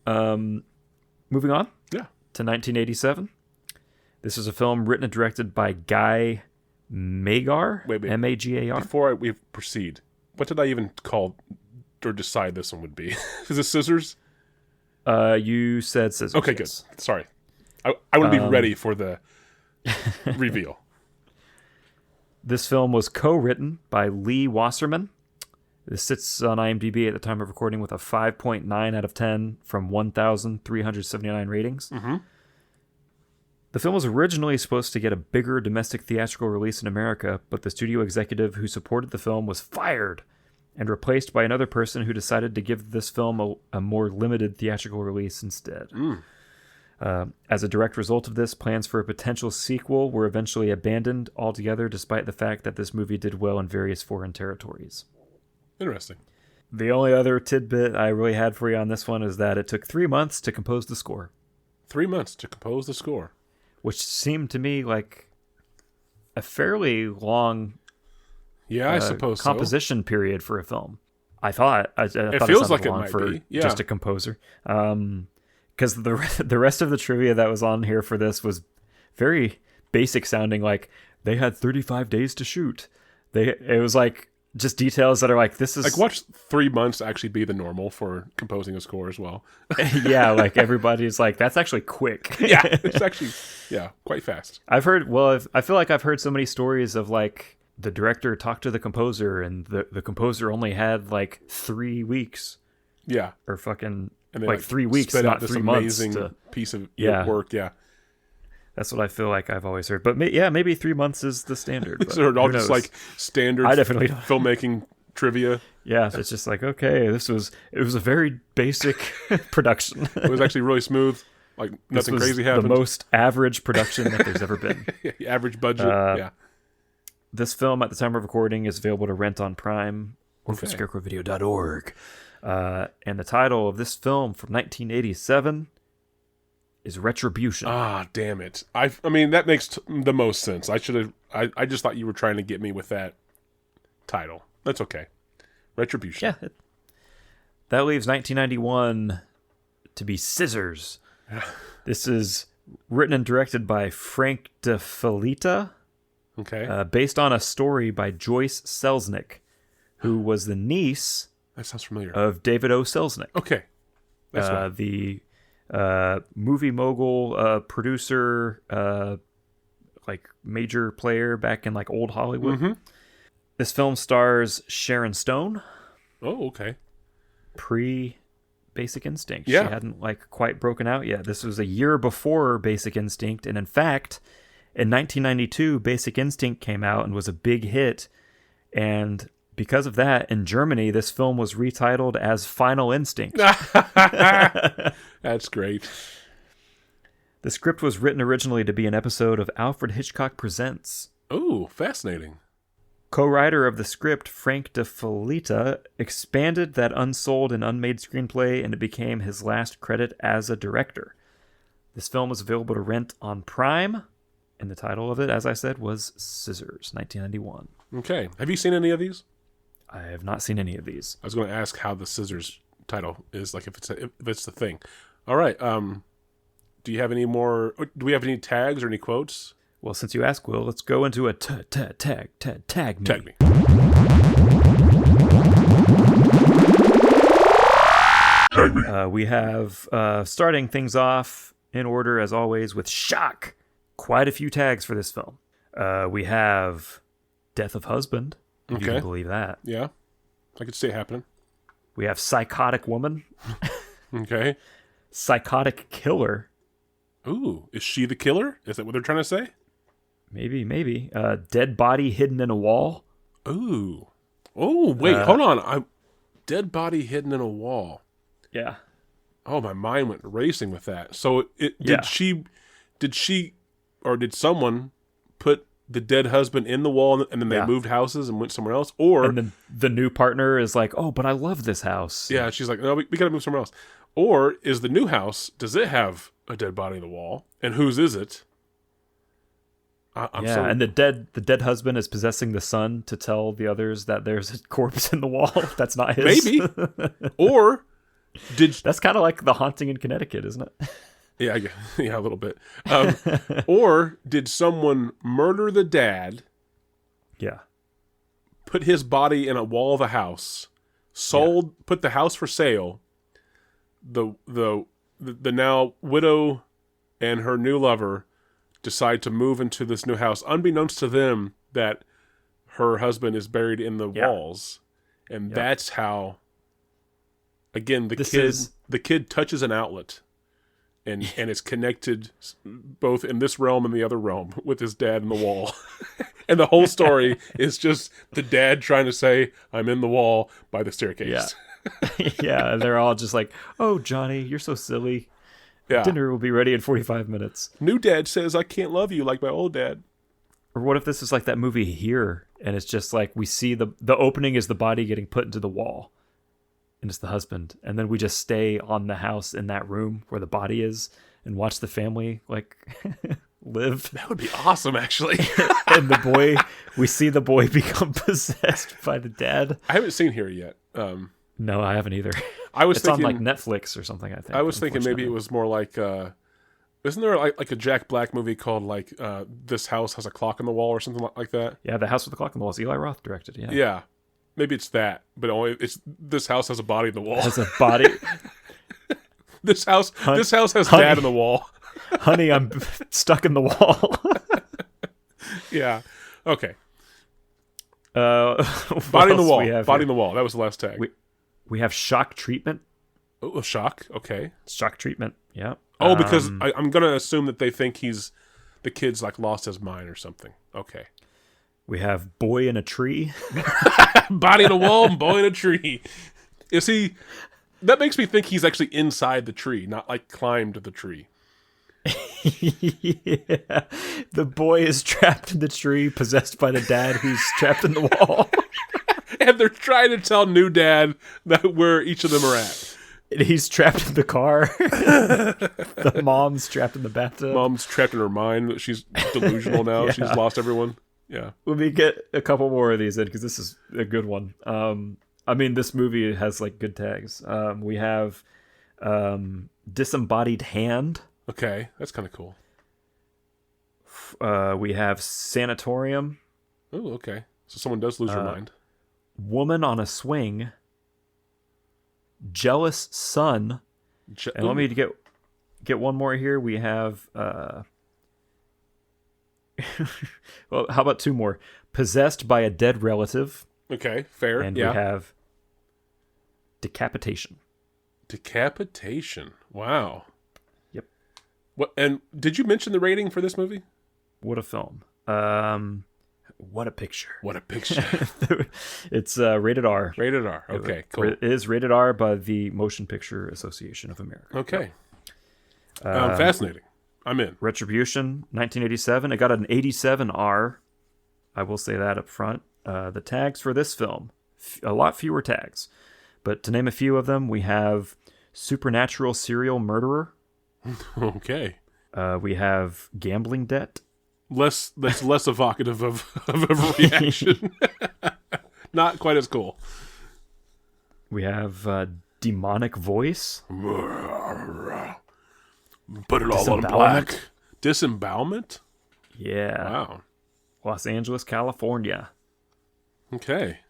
Moving on. Yeah. To 1987. This is a film written and directed by Guy Magar. Wait. M-A-G-A-R. Before we proceed, what did I even call or decide this one would be? Is it Scissors? You said Scissors. Okay, yes. Good. Sorry. I want to be ready for the reveal. This film was co-written by Lee Wasserman. This sits on IMDb at the time of recording with a 5.9 out of 10 from 1,379 ratings. Mm-hmm. The film was originally supposed to get a bigger domestic theatrical release in America, but the studio executive who supported the film was fired and replaced by another person who decided to give this film a more limited theatrical release instead. As a direct result of this, plans for a potential sequel were eventually abandoned altogether, despite the fact that this movie did well in various foreign territories. Interesting. The only other tidbit I really had for you on this one is that it took 3 months to compose the score. 3 months to compose the score. Which seemed to me like a fairly long I suppose composition period for a film. I thought it feels like it might be. Yeah. Just a composer. Because the rest of the trivia that was on here for this was very basic sounding. Like they had 35 days to shoot. It was like just details that are like, this is like watch 3 months actually be the normal for composing a score as well. Yeah, like everybody's like, that's actually quick. Yeah, it's actually quite fast. I feel like I've heard so many stories of like the director talked to the composer and the composer only had like 3 weeks. Yeah. Or fucking And they like 3 weeks, spit not out this 3 months. amazing piece of Yeah. work. Yeah. That's what I feel like I've always heard. But maybe 3 months is the standard. But So all who just knows? like standard I definitely don't. filmmaking trivia. Yeah, it's just like, okay, it was a very basic production. It was actually really smooth. Like nothing This was crazy happened. the most average production that there's ever been. Average budget. Yeah. This film, at the time of recording, is available to rent on Prime or from scarecrowvideo.org. And the title of this film from 1987 is Retribution. Ah, damn it. I mean, that makes the most sense. I just thought you were trying to get me with that title. That's okay. Retribution. Yeah. That leaves 1991 to be Scissors. This is written and directed by Frank DeFelitta. Okay. Based on a story by Joyce Selznick, who was the niece That sounds familiar. of David O. Selznick. Okay. That's right. The movie mogul, producer, like major player back in like old Hollywood. Mm-hmm. This film stars Sharon Stone, Oh, okay. pre-Basic Instinct. Yeah. She hadn't like quite broken out yet. This was a year before Basic Instinct, and in fact, in 1992, Basic Instinct came out and was a big hit, and because of that, in Germany, this film was retitled as Final Instinct. That's great. The script was written originally to be an episode of Alfred Hitchcock Presents. Oh, fascinating. Co-writer of the script, Frank DeFelitta, expanded that unsold and unmade screenplay, and it became his last credit as a director. This film was available to rent on Prime, and the title of it, as I said, was Scissors, 1991. Okay. Have you seen any of these? I have not seen any of these. I was going to ask how the Scissors title is, like if it's the thing. All right. Do you have any more? Do we have any tags or any quotes? Well, since you asked, Will, let's go into a tag me. Tag me. Tag me. We have, starting things off in order, as always, with shock. Quite a few tags for this film. We have Death of Husband. If you can believe that. Yeah. I could see it happening. We have Psychotic Woman. Okay. Psychotic Killer. Ooh, is she the killer? Is that what they're trying to say? Maybe. Dead Body Hidden in a Wall. Ooh. Oh, wait, hold on. Dead body hidden in a wall. Yeah. Oh, my mind went racing with that. So Yeah. did she or did someone put the dead husband in the wall and then they moved houses and went somewhere else? Or And then the new partner is like, oh, but I love this house. yeah, she's like, no, we got to move somewhere else. Or is the new house, does it have a dead body in the wall? And whose is it? And the dead husband is possessing the son to tell the others that there's a corpse in the wall. That's not his. Maybe. Or that's kind of like The Haunting in Connecticut, isn't it? Yeah, a little bit. Or did someone murder the dad? Yeah. Put his body in a wall of a house, put the house for sale. The now widow and her new lover decide to move into this new house, unbeknownst to them that her husband is buried in the walls, and that's how. Again, the kid touches an outlet, and is connected both in this realm and the other realm with his dad in the wall. And the whole story is just the dad trying to say, "I'm in the wall" by the staircase. Yeah. Yeah, and they're all just like, "Oh, Johnny, you're so silly. Yeah. Dinner will be ready in 45 minutes." New dad says, "I can't love you like my old dad." Or what if this is like that movie Here, and it's just like we see the opening is the body getting put into the wall, and it's the husband, and then we just stay on the house in that room where the body is and watch the family like live. That would be awesome, actually. And we see the boy become possessed by the dad. I haven't seen Here yet. No, I haven't either. It's thinking, on like Netflix or something, I think. I was thinking maybe it was more like, isn't there like a Jack Black movie called like This House Has a Clock on the Wall or something like that? Yeah, The House with the Clock on the Wall. Eli Roth directed. Yeah. Yeah, maybe it's that, but only it's This House Has a Body in the Wall. Has a body. This house has dad in the wall. Honey, I'm stuck in the wall. Yeah. Okay. Body in the wall. Body in the wall. That was the last tag. We have Shock Treatment. Oh, shock. Okay. Shock treatment. Yeah. Oh, because I'm gonna assume that they think the kid's like lost his mind or something. Okay. We have boy in a tree. Body in a wall and boy in a tree. Is he? That makes me think he's actually inside the tree, not like climbed the tree. Yeah. The boy is trapped in the tree, possessed by the dad who's trapped in the wall. And they're trying to tell new dad that where each of them are at. He's trapped in the car. The mom's trapped in the bathtub. Mom's trapped in her mind. She's delusional now. Yeah. She's lost everyone. Yeah. Let me get a couple more of these in because this is a good one. I mean, this movie has like good tags. We have Disembodied Hand. Okay, that's kind of cool. We have Sanatorium. Oh, okay. So someone does lose her mind. Woman on a Swing. Jealous Son. And let me get one more here. We have well, how about two more? Possessed by a Dead Relative. Okay, fair. And yeah. we have Decapitation. Decapitation. Wow. Yep. What? And did you mention the rating for this movie? What a film. What a picture. What a picture. It's rated R. Rated R. Okay, cool. It is rated R by the Motion Picture Association of America. Okay. Fascinating. I'm in. Retribution, 1987. It got an 87R. I will say that up front. The tags for this film, a lot fewer tags. But to name a few of them, we have Supernatural Serial Murderer. Okay. We have Gambling Debt. That's less evocative of a reaction. Not quite as cool. We have Demonic Voice. Put it all on black. Disembowelment? Yeah. Wow. Los Angeles, California. Okay.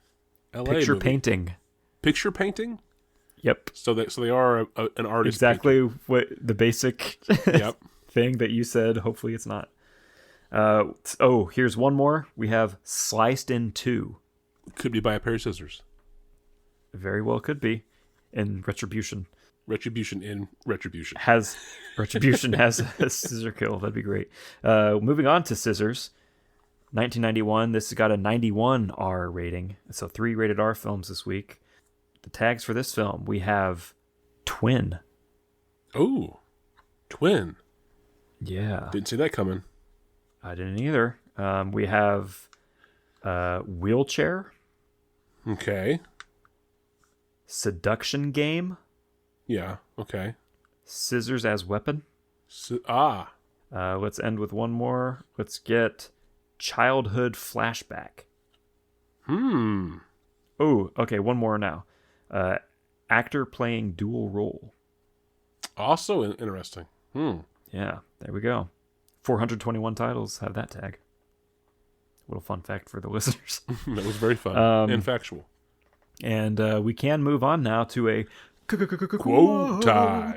LA Picture movie. Painting. Picture painting? Yep. So they are an artist. Exactly what the basic Yep. thing that you said. Hopefully it's not. Here's one more. We have Sliced in Two. Could be by a pair of scissors. Very well could be. In Retribution. Retribution in Retribution. Retribution has a scissor kill. That'd be great. Moving on to Scissors. 1991. This has got a 91R rating. So 3 rated R films this week. The tags for this film, we have Twin. Oh, Twin. Yeah. Didn't see that coming. I didn't either. We have Wheelchair. Okay. Seduction Game. Yeah, okay. Scissors as Weapon. Let's end with one more. Let's get Childhood Flashback. Oh, okay, one more now. Actor playing dual role. Also interesting. Yeah, there we go. 421 titles have that tag. Little fun fact for the listeners. That was very fun and factual. And we can move on now to a quote time.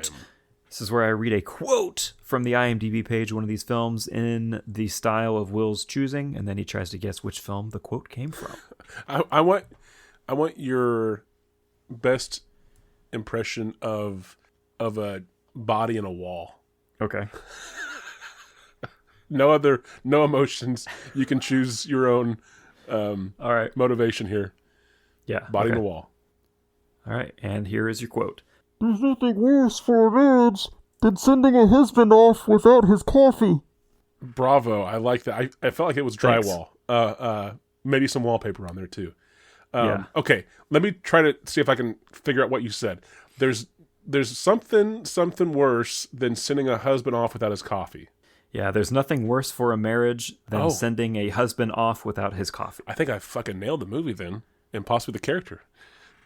This is where I read a quote from the IMDb page, one of these films, in the style of Will's choosing, and then he tries to guess which film the quote came from. I want your best impression of a body in a wall. Okay. No emotions. You can choose your own all right, motivation here. Yeah. Body in the wall. All right, and here is your quote. There's nothing worse for a marriage than sending a husband off without his coffee. Bravo. I like that. I felt like it was drywall. Maybe some wallpaper on there too. Yeah. Okay, let me try to see if I can figure out what you said. There's something worse than sending a husband off without his coffee. Yeah, there's nothing worse for a marriage than sending a husband off without his coffee. I think I fucking nailed the movie then, and possibly the character.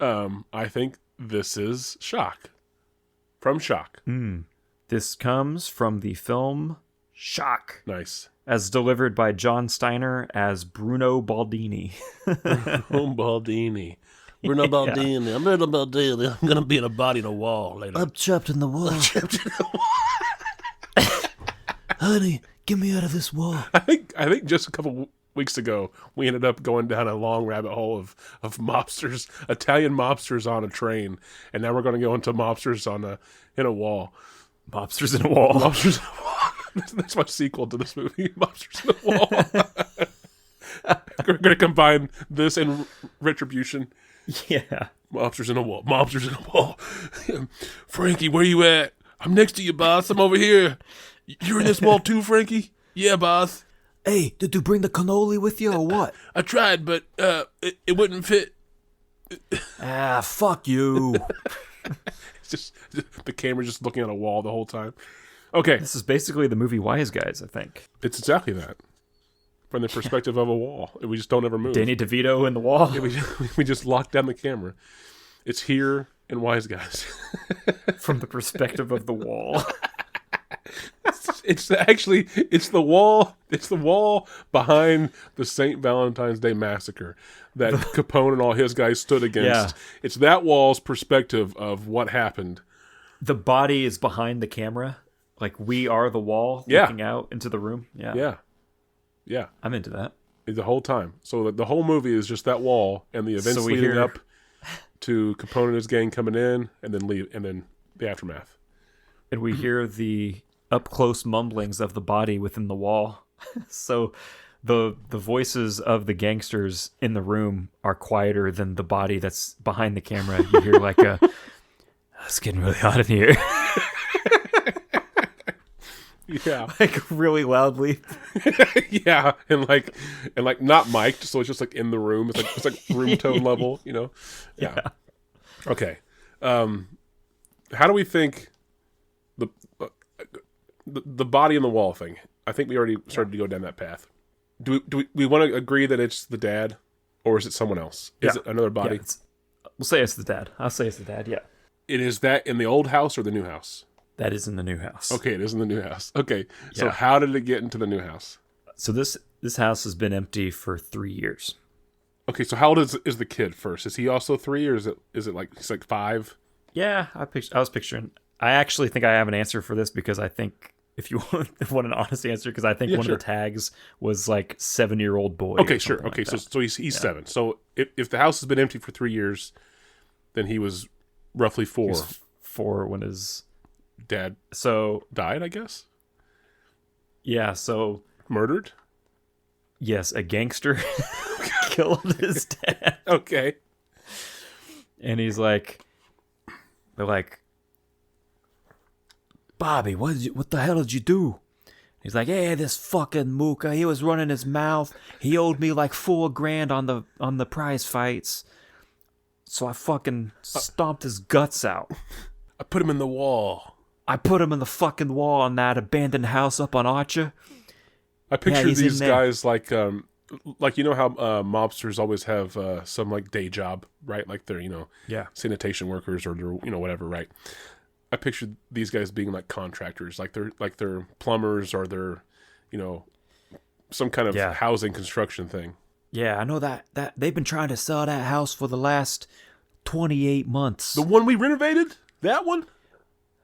I think this is Shock. From Shock. This comes from the film Shock. Nice. As delivered by John Steiner as Bruno Baldini. Bruno Baldini. Bruno Baldini. I'm Bruno Baldini. I'm going to be in a body in a wall later. I'm trapped in the wall. Honey, get me out of this wall. I think just a couple weeks ago, we ended up going down a long rabbit hole of mobsters, Italian mobsters on a train, and now we're going to go into mobsters in a wall. Mobsters in a wall. Mobsters in a wall. That's my sequel to this movie, Mobsters in a Wall. We're going to combine this and Retribution. Yeah. Mobsters in a wall. Mobsters in a wall. Frankie, where you at? I'm next to you, boss. I'm over here. You're in this wall too, Frankie? Yeah, boss. Hey, did you bring the cannoli with you or what? I tried, but it wouldn't fit. Ah, fuck you. It's just the camera's just looking at a wall the whole time. Okay. This is basically the movie Wise Guys, I think. It's exactly that. From the perspective of a wall. We just don't ever move. Danny DeVito in the wall. Yeah, we just lock down the camera. It's here in Wise Guys. From the perspective of the wall. It's the wall. It's the wall behind the St. Valentine's Day massacre that Capone and all his guys stood against. Yeah. It's that wall's perspective of what happened. The body is behind the camera. Like we are the wall looking out into the room. Yeah. Yeah. I'm into that. The whole time. So the whole movie is just that wall and the events leading up to Capone and his gang coming in and then the aftermath. And we hear the up-close mumblings of the body within the wall. So the voices of the gangsters in the room are quieter than the body that's behind the camera. You hear like it's getting really hot in here. Yeah. Like really loudly. Yeah. And like not mic'd, so it's just like in the room. It's like room tone level, you know? Yeah. Okay. How do we think the body in the wall thing? I think we already started to go down that path. Do we want to agree that it's the dad, or is it someone else? Is it another body? Yeah, we'll say it's the dad. I'll say it's the dad, yeah. It is that in the old house or the new house? That is in the new house. Okay, it is in the new house. Okay, so how did it get into the new house? So this house has been empty for 3 years. Okay, so how old is the kid first? Is he also 3, or is it like he's like 5? Yeah, I was picturing. I actually think I have an answer for this because I think if you want an honest answer, because I think one of the tags was like 7-year-old boy. Okay, sure. Okay, like so he's 7. So if the house has been empty for 3 years, then he was roughly 4. He was 4 when his dad died, I guess. Yeah. So murdered. Yes, a gangster killed his dad. Okay. And they're like, Bobby, what the hell did you do? He's like, hey, this fucking mooka, he was running his mouth. He owed me like $4,000 on the prize fights. So I fucking stomped his guts out. I put him in the wall. I put him in the fucking wall in that abandoned house up on Archer. I picture these guys like you know how mobsters always have some like day job, right? Like they're sanitation workers or they're whatever, right? I picture these guys being like contractors, like they're plumbers or they're some kind of housing construction thing. Yeah, I know that they've been trying to sell that house for the last 28 months. The one we renovated? That one?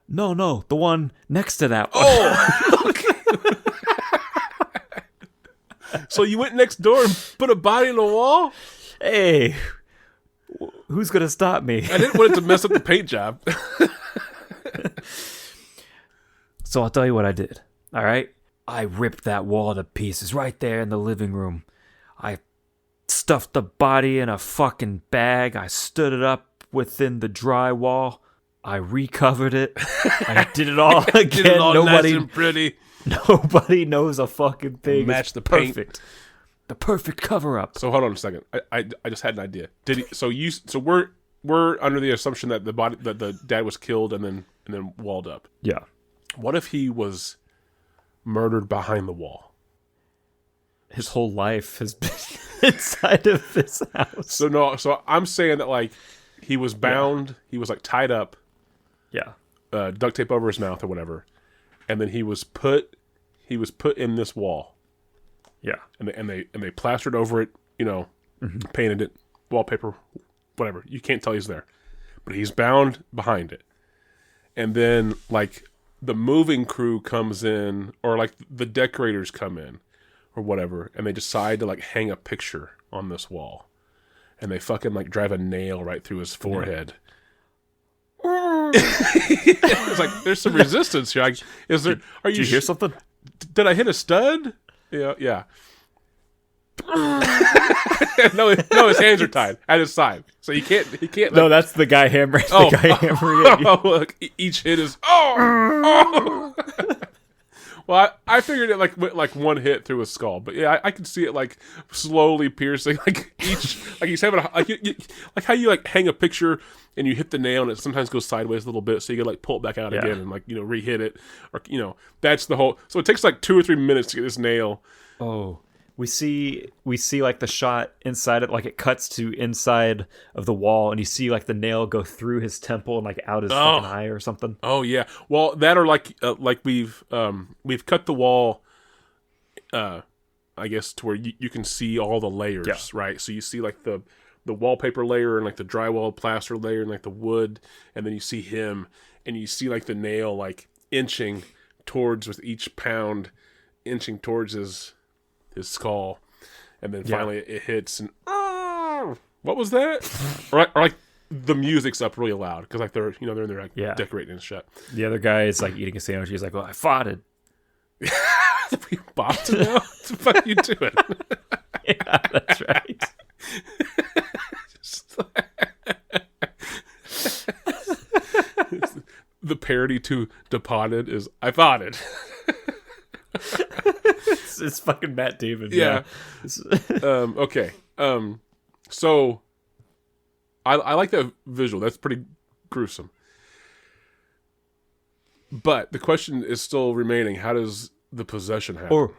No, the one next to that one. Oh, okay. So you went next door and put a body on the wall? Hey, who's gonna stop me? I didn't want it to mess up the paint job. So I'll tell you what I did. All right, I ripped that wall to pieces right there in the living room. I stuffed the body in a fucking bag. I stood it up within the drywall. I recovered it. I did it all again. Did it all nice and pretty. Nobody knows a fucking thing. Match the paint. Perfect. The perfect cover up. So hold on a second. I just had an idea. So we're under the assumption that the dad was killed and then walled up. Yeah. What if he was murdered behind the wall? His whole life has been inside of this house. So I'm saying that like he was bound, he was like tied up. Yeah. Duct tape over his mouth or whatever. And then he was put in this wall. Yeah. And they plastered over it, painted it, wallpaper, whatever. You can't tell he's there. But he's bound behind it. And then like the moving crew comes in, or like the decorators come in or whatever, and they decide to like hang a picture on this wall, and they fucking like drive a nail right through his forehead. It's like there's some resistance here. Like, is there? Are you? Did you hear something? Did I hit a stud? Yeah. no, his hands are tied at his side, so he can't. No, that's the guy hammering. The guy hammering at you. Look, each hit is oh. Well, I figured it like one hit through his skull, but yeah, I could see it like slowly piercing, like he's having like how you like hang a picture and you hit the nail and it sometimes goes sideways a little bit, so you can like pull it back out again and like re-hit it, or that's the whole. So it takes like 2 or 3 minutes to get this nail. Oh. We see like the shot inside it, like it cuts to inside of the wall, and you see like the nail go through his temple and like out his fucking eye or something. Oh yeah, well that or like we've cut the wall, I guess to where you can see all the layers, right? So you see like the wallpaper layer and like the drywall plaster layer and like the wood, and then you see him, and you see like the nail like inching towards with each pound, inching towards his skull, and then finally it hits and what was that? or like the music's up really loud because like they're in there like decorating and shit. The other guy is like eating a sandwich. He's like, "Well, I fought it." We bopped it now. What the fuck are you doing? Yeah, that's right. The parody to Departed is "I fought it." It's fucking Matt Damon. Yeah. Okay. So I like that visual. That's pretty gruesome. But the question is still remaining. How does the possession happen?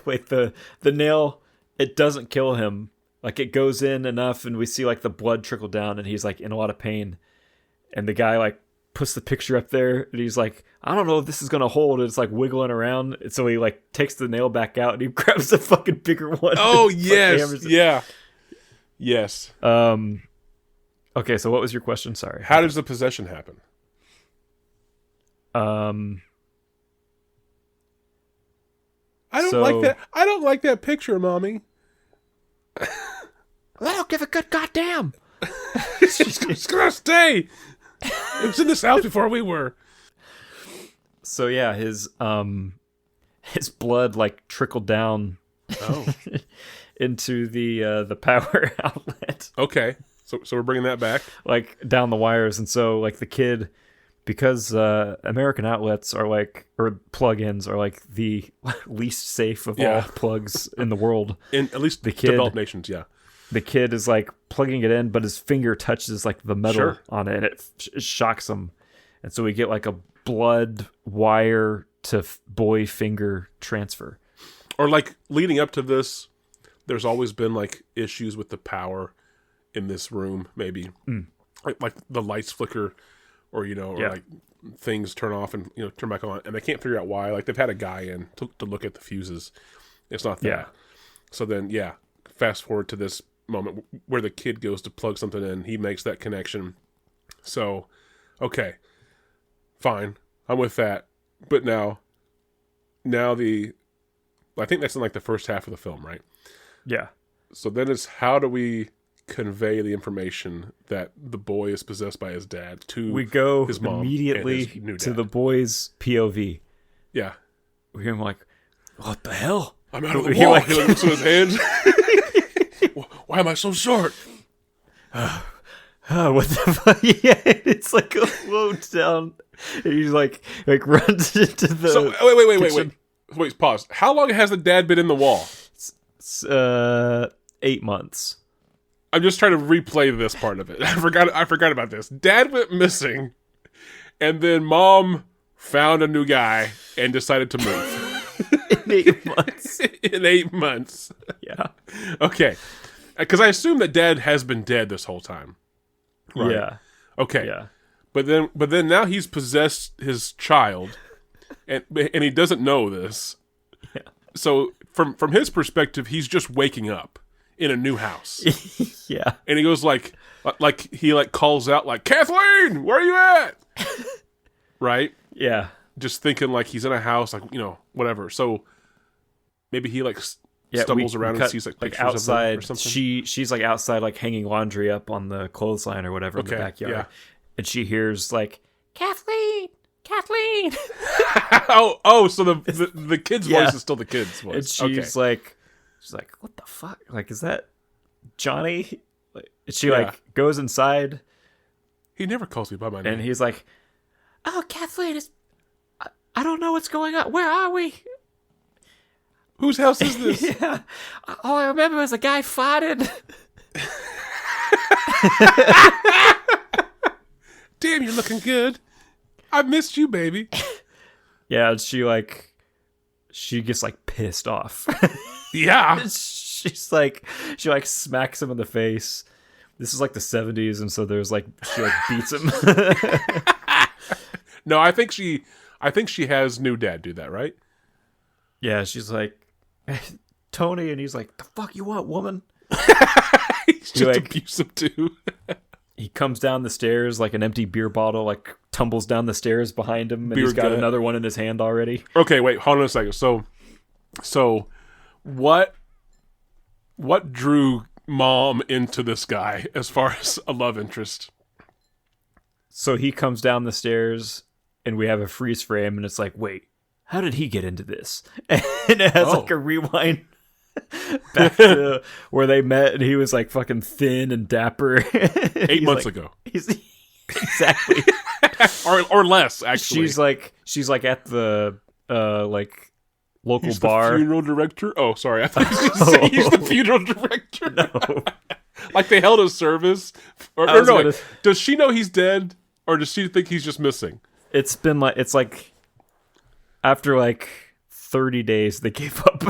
Wait, the nail, it doesn't kill him. Like it goes in enough and we see like the blood trickle down and he's like in a lot of pain. And the guy like puts the picture up there and he's like, I don't know if this is gonna hold. And it's like wiggling around, and so he like takes the nail back out and he grabs a fucking bigger one. Oh yes, yeah, yes. Okay, so what was your question? Sorry. How does the possession happen? I don't like that picture, Mommy. I don't give a good goddamn. It's gonna stay. It was in this house before we were. So yeah, his blood like trickled down into the power outlet. Okay, so we're bringing that back, like down the wires, and so like the kid, because American outlets are like, or plug-ins are like the least safe of all plugs in the world. In at least the developed nations, yeah. The kid is like plugging it in, but his finger touches like the metal on it, and it shocks him, and so we get like a blood wire to boy finger transfer. Or like leading up to this, there's always been like issues with the power in this room. Maybe like the lights flicker, or or like things turn off and turn back on, and they can't figure out why. Like they've had a guy in to look at the fuses. It's not that. Yeah. So then fast forward to this moment where the kid goes to plug something in. He makes that connection. So, okay, fine, I'm with that. But now I think that's in like the first half of the film, right? Yeah. So then it's how do we convey the information that the boy is possessed by his dad to we go his mom immediately his new dad. To the boy's POV. Yeah. We hear him like, what the hell? I'm out of the wall. He looks at his hands. Why am I so short? What the fuck? Yeah, it's like a float down. And he's like runs into the. So wait, pause. How long has the dad been in the wall? It's 8 months. I'm just trying to replay this part of it. I forgot about this. Dad went missing, and then mom found a new guy and decided to move. In 8 months. In 8 months. Yeah. Okay. Because I assume that dad has been dead this whole time. Right? Yeah. Okay. Yeah. But then now he's possessed his child, and he doesn't know this. Yeah. So from his perspective, he's just waking up in a new house. Yeah. And he goes like he calls out like, Kathleen, where are you at? Right? Yeah. Just thinking like he's in a house, like whatever. So maybe he like stumbles around and sees like pictures outside, of them or something. She's like outside, like hanging laundry up on the clothesline or whatever in the backyard, and she hears like Kathleen. So the kid's voice is still the kid's voice. And she's like, what the fuck? Like, is that Johnny? She like goes inside. He never calls me by my name. And he's like, oh, Kathleen, I don't know what's going on. Where are we? Whose house is this? Yeah. All I remember is a guy farted. Damn, you're looking good. I missed you, baby. Yeah, and she gets like pissed off. Yeah. She smacks him in the face. This is like the 70s, and so there's like she like beats him. No, I think she has new dad do that, right? Yeah, she's like, Tony, and he's like, the fuck you want, woman? He's just abusive too. He comes down the stairs like an empty beer bottle, like tumbles down the stairs behind him, and he's got another one in his hand already. Okay, wait, hold on a second. So what drew Mom into this guy as far as a love interest? So he comes down the stairs, and we have a freeze frame, and it's like, wait, how did he get into this? And it has like a rewind back to where they met, and he was like fucking thin and dapper. 8 months ago. Exactly. or less, actually. She's like at the like local he's bar. The funeral director? Oh, sorry. I thought you were saying he's the funeral director. No. Like they held a service. Does she know he's dead, or does she think he's just missing? It's like after like 30 days they gave up.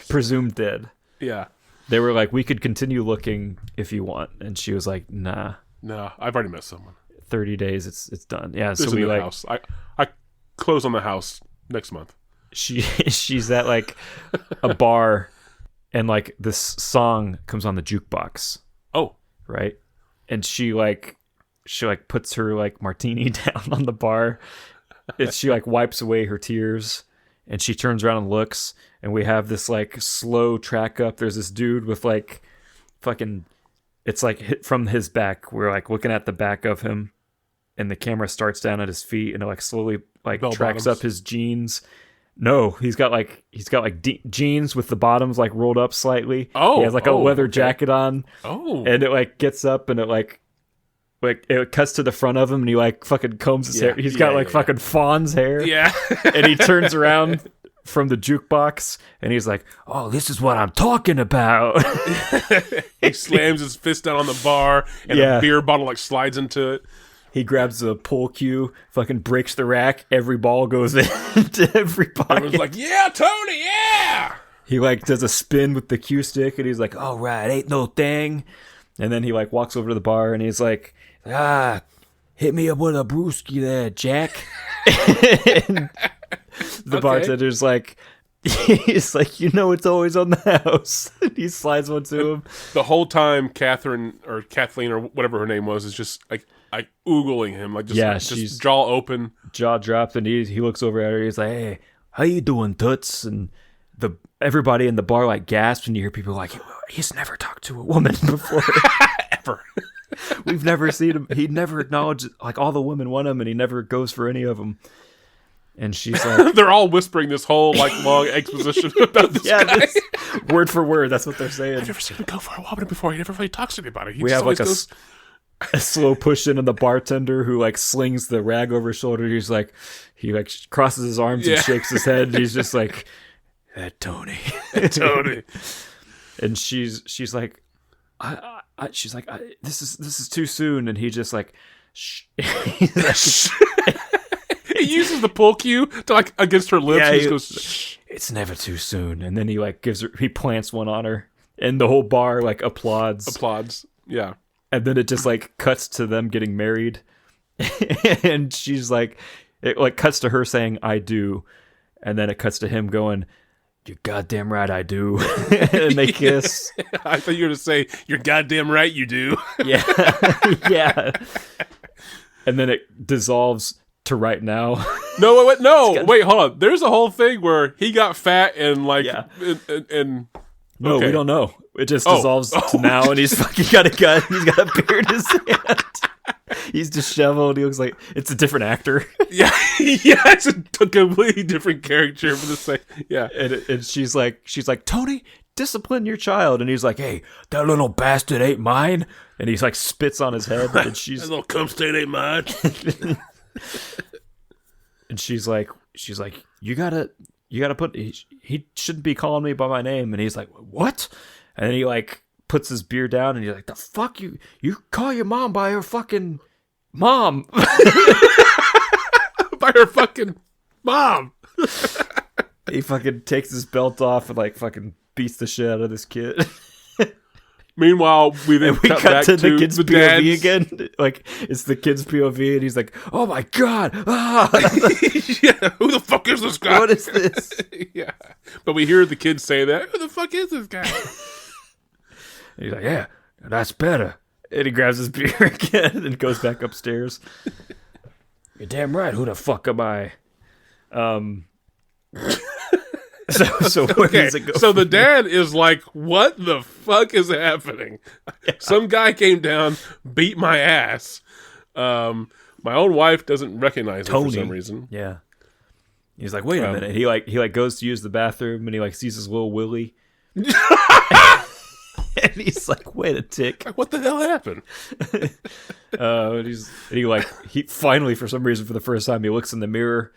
Presumed dead. Yeah. They were like, we could continue looking if you want, and she was like, nah. No, I've already met someone. 30 days, it's done. Yeah, There's so we like house. I close on the house next month. She's at like a bar, and like this song comes on the jukebox. Oh, right, and she puts her like martini down on the bar. She like wipes away her tears. And she turns around and looks, and we have this like slow track up. There's this dude with like fucking, it's like from his back. We're like looking at the back of him, and the camera starts down at his feet, and it like slowly like Bell tracks bottoms. up his jeans. No, he's got jeans with the bottoms like rolled up slightly. Oh, he has like a leather jacket on. Oh, and it like gets up, and it like it cuts to the front of him, and he like fucking combs his hair. He's got fucking fawn's hair. Yeah. And he turns around from the jukebox, and he's like, oh, this is what I'm talking about. He slams his fist down on the bar, and a beer bottle like slides into it. He grabs the pull cue, fucking breaks the rack. Every ball goes into every pocket. Everyone's like, yeah, Tony, yeah. He like does a spin with the cue stick, and he's like, all right, ain't no thing. And then he like walks over to the bar, and he's like, hit me up with a brewski there, Jack. And the bartender's like, he's like, it's always on the house. And he slides one to him. The whole time, Catherine or Kathleen or whatever her name was is just like oogling him, like just jaw open, jaw dropped, and he looks over at her. He's like, hey, how you doing, toots? And everybody in the bar like gasps, and you hear people like, he's never talked to a woman before. Ever. We've never seen him. He never acknowledged like all the women want him, and he never goes for any of them. And she's like, they're all whispering this whole like long exposition about this guy. Word for word. That's what they're saying. I've never seen him go for a woman before. He never really talks to anybody. We have like a slow push in on the bartender who like slings the rag over his shoulder. He like crosses his arms and shakes his head. And he's just like, Tony. Tony. And she's like, she's like, this is too soon. And he just like, shh. He uses the pull cue to like against her lips. Yeah, he just goes, shh. It's never too soon. And then he like he plants one on her, and the whole bar like applauds. Yeah. And then it just like cuts to them getting married. And she's like, it like cuts to her saying, I do. And then it cuts to him going, you're goddamn right I do. And they kiss. I thought you were going to say, you're goddamn right you do. Yeah. Yeah. And then it dissolves to right now. No, wait, hold on. There's a whole thing where he got fat and like, and no, okay. we don't know. It just dissolves to now, and he's fucking got a gun. He's got a beard in his hand. He's disheveled. He looks like it's a different actor. Yeah, it's a completely different character for the same. Yeah, and she's like, Tony, discipline your child, and he's like, hey, that little bastard ain't mine, and he's like spits on his head, and she's that little cum stain ain't mine. and she's like, you gotta put. He shouldn't be calling me by my name, and he's like, what? And then he like puts his beer down, and he's like, the fuck you call your mom by her fucking mom. By her fucking mom. He fucking takes his belt off and like fucking beats the shit out of this kid. Meanwhile, we cut back to the kid's the POV dad's... again. Like it's the kid's POV, and he's like, "Oh my god, yeah, who the fuck is this guy? What is this?" Yeah, but we hear the kid say that. Who the fuck is this guy? And he's like, "Yeah, that's better." And he grabs his beer again and goes back upstairs. You're damn right. Who the fuck am I? So where does it go? So the dad is like, "What the fuck is happening?" Yeah. Some guy came down, beat my ass. My own wife doesn't recognize him for some reason. Yeah, he's like, "Wait a minute." He like goes to use the bathroom, and he like sees his little Willie, and he's like, "Wait a tick! Like, what the hell happened?" And he finally, for some reason, for the first time, he looks in the mirror.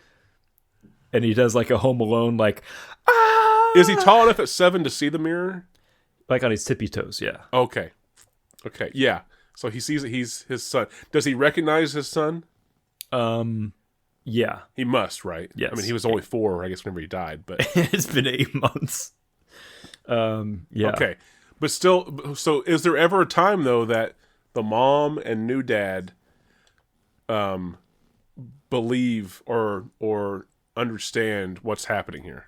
And he does like a Home Alone, like, ah! Is he tall enough at 7 to see the mirror? Like on his tippy toes, yeah. Okay, yeah. So he sees that he's his son. Does he recognize his son? Yeah. He must, right? Yes. I mean, he was only 4, I guess, whenever he died. But it's been 8 months. Yeah. Okay, but still, so is there ever a time though that the mom and new dad, believe or understand what's happening here?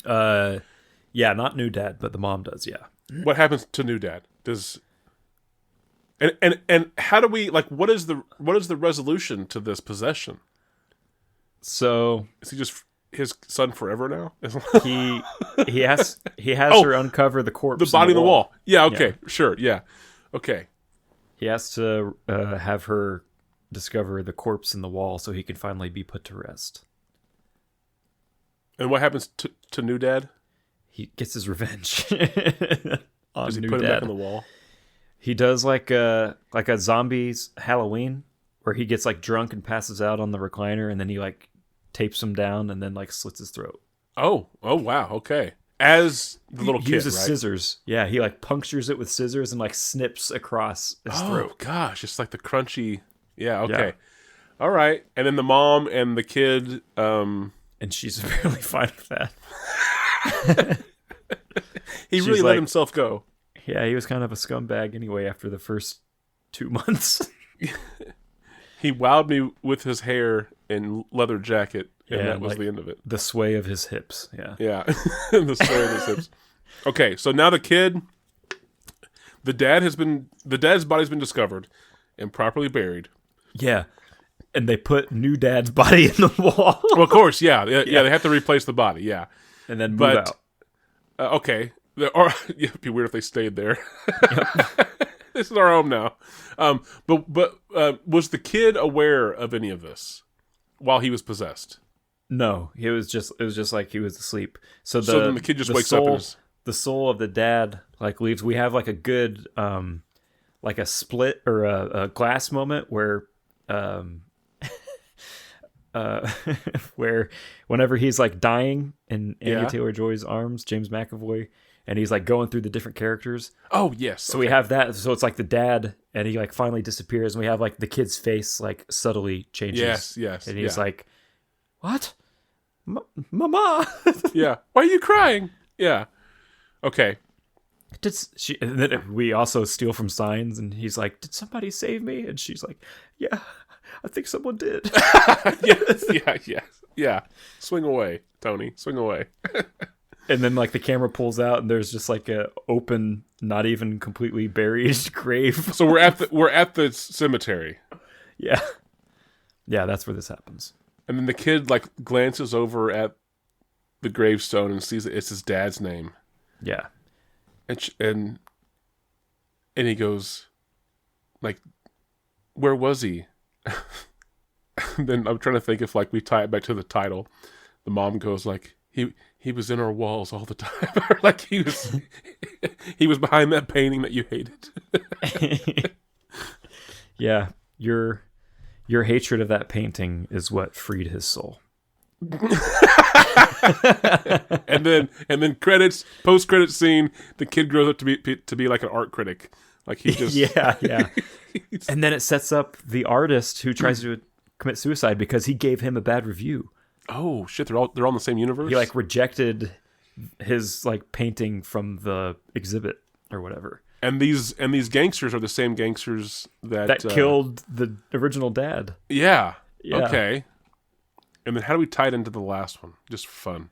Yeah, not new dad, but the mom does, yeah. What happens to new dad? Does and how do we, like, what is the resolution to this possession? So is he just his son forever now? he has her uncover the corpse, the body in the wall. Yeah, okay. Yeah. Sure, yeah. Okay. He has to have her discover the corpse in the wall so he can finally be put to rest. And what happens to new dad? He gets his revenge. Does he put him back on the wall? He does like a zombies Halloween where he gets like drunk and passes out on the recliner, and then he like tapes him down and then like slits his throat. Oh wow, okay. As the little kid, uses right? Scissors. Yeah, he like punctures it with scissors and like snips across his throat. Oh gosh, it's like the crunchy. Yeah, okay. Yeah. All right. And then the mom and the kid, and she's apparently fine with that. He really let himself go. Yeah, he was kind of a scumbag anyway after the first 2 months. He wowed me with his hair and leather jacket, and that was like the end of it. The sway of his hips, yeah. Yeah, the sway of his hips. Okay, so now the kid, the dad's body's been discovered and properly buried. Yeah, and they put new dad's body in the wall. Well, of course, yeah, they have to replace the body, yeah. And then move out. Okay. It'd be weird if they stayed there. Yep. This is our home now. But was the kid aware of any of this while he was possessed? No, it was just like he was asleep. So then the kid just wakes up. The soul of the dad like leaves. We have like a good like a split or a glass moment where where whenever he's like dying in Anya Taylor-Joy's arms, James McAvoy. And he's like going through the different characters. Oh, yes. So we have that. So it's like the dad, and he like finally disappears, and we have like the kid's face like subtly changes. Yes. And he's like, "What, Mama?" Yeah. Why are you crying? Yeah. Okay. And then we also steal from signs, and he's like, "Did somebody save me?" And she's like, "Yeah, I think someone did." Yeah. Swing away, Tony. Swing away. And then like the camera pulls out and there's just like a open, not even completely buried grave. So we're at the cemetery. Yeah. Yeah, that's where this happens. And then the kid like glances over at the gravestone and sees that it's his dad's name. Yeah. And he goes, like, where was he? Then I'm trying to think if like we tie it back to the title. The mom goes like, he was in our walls all the time. Or like he was behind that painting that you hated. Yeah, your hatred of that painting is what freed his soul. and then credits, post-credit scene, the kid grows up to be like an art critic. Like he just yeah. And then it sets up the artist who tries to commit suicide because he gave him a bad review. Oh shit, they're all in the same universe? He like rejected his like painting from the exhibit or whatever. And these gangsters are the same gangsters that killed the original dad. Yeah. Yeah. Okay. And then how do we tie it into the last one? Just for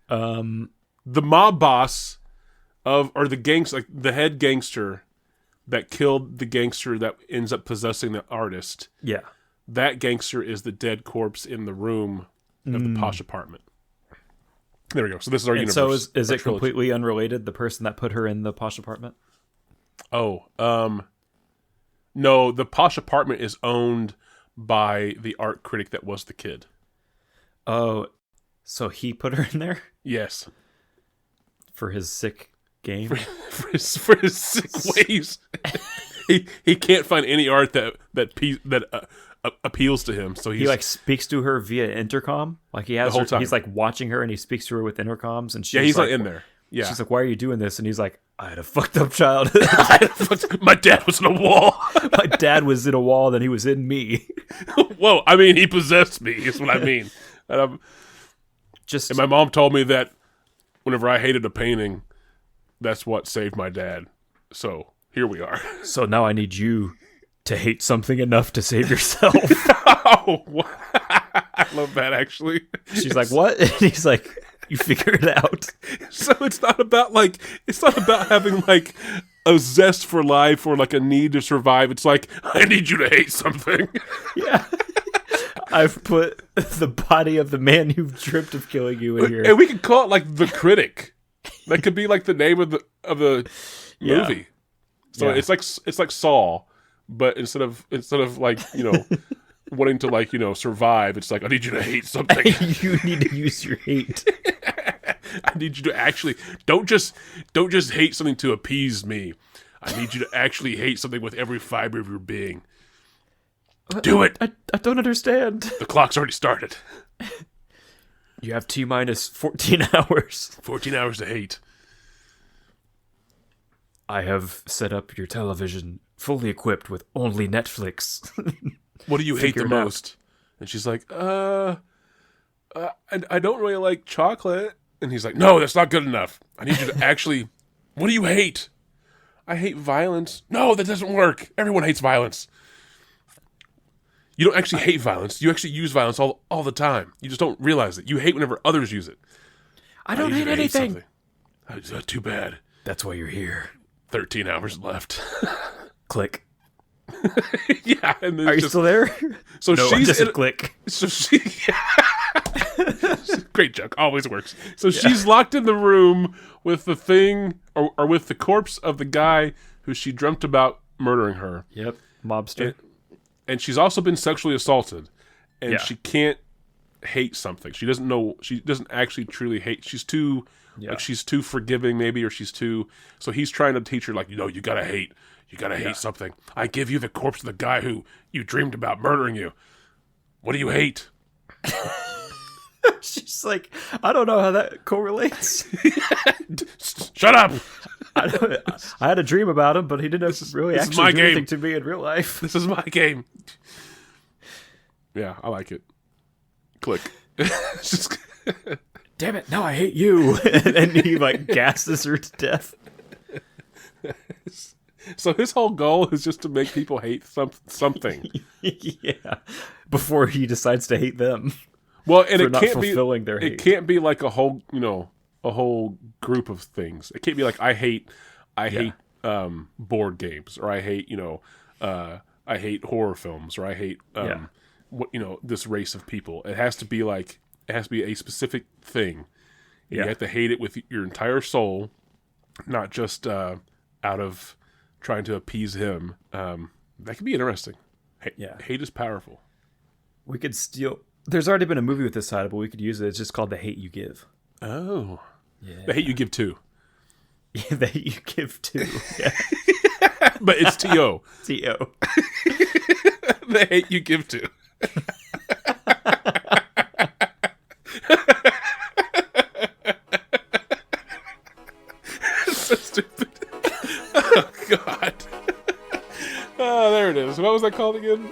fun. The mob boss or the head gangster that killed the gangster that ends up possessing the artist. Yeah. That gangster is the dead corpse in the room of the posh apartment. There we go. So this is our universe. So is it completely unrelated, the person that put her in the posh apartment? Oh, no, the posh apartment is owned by the art critic that was the kid. Oh, so he put her in there? Yes. For his sick game? For his sick ways. he can't find any art that appeals to him. So he like speaks to her via intercom. Like he has the whole time. He's like watching her and he speaks to her with intercoms and he's like not in there. Yeah. She's like, "Why are you doing this?" And he's like, "I had a fucked up childhood. My dad was in a wall. My dad was in a wall, then he was in me." Whoa, I mean, he possessed me, is what I mean. And my mom told me that whenever I hated a painting, that's what saved my dad. So here we are. So now I need you to hate something enough to save yourself. Oh, I love that, actually. She's like, "What?" And he's like, "You figure it out." So it's not about having like a zest for life or like a need to survive. It's like, I need you to hate something. Yeah. I've put the body of the man you've dreamt of killing you in here. And we could call it like The Critic. That could be like the name of the movie. So it's like Saul, but instead of like, wanting to like, survive, it's like, I need you to hate something. You need to use your hate. I need you to actually don't just hate something to appease me. I need you to actually hate something with every fiber of your being. Do it. I don't understand. The clock's already started. You have T-minus 14 hours. 14 hours to hate. I have set up your television fully equipped with only Netflix. What do you hate the most? And she's like, I don't really like chocolate. And he's like, no, that's not good enough. I need you to actually, what do you hate? I hate violence. No, that doesn't work. Everyone hates violence. You don't actually hate violence. You actually use violence all the time. You just don't realize it. You hate whenever others use it. I don't hate anything. Too bad. That's why you're here. 13 hours left. Click. Yeah. And are you still there? So no, she's just a click. So she. Great joke. Always works. So she's locked in the room with the thing, or with the corpse of the guy who she dreamt about murdering her. Yep. Mobster. And she's also been sexually assaulted. And Yeah. she can't hate something. She doesn't know. She doesn't actually truly hate. She's too. Yeah. Like she's too forgiving, maybe, or she's too. So he's trying to teach her, like, you gotta hate. You gotta hate something. I give you the corpse of the guy who you dreamed about murdering you. What do you hate? She's like, I don't know how that correlates. Shut up. I had a dream about him, but he didn't really actually do anything to me in real life. This is my game. Yeah, I like it. Click. Just... Damn it, now I hate you. And he like gasses her to death. So his whole goal is just to make people hate something. Yeah. Before he decides to hate them. Well, and for it not can't fulfilling be their hate. It can't be like a whole group of things. It can't be like I hate board games, or I hate I hate horror films, or I hate this race of people. It has to be a specific thing. You have to hate it with your entire soul, not just out of trying to appease him. That could be interesting. Hate is powerful. We could steal. There's already been a movie with this title, but we could use it. It's just called The Hate You Give. Oh. Yeah. The Hate You Give Too. Yeah, The Hate You Give Too. Yeah. But it's T.O. T.O. The Hate You Give To. So stupid. Oh, God. Oh, there it is. What was that called again?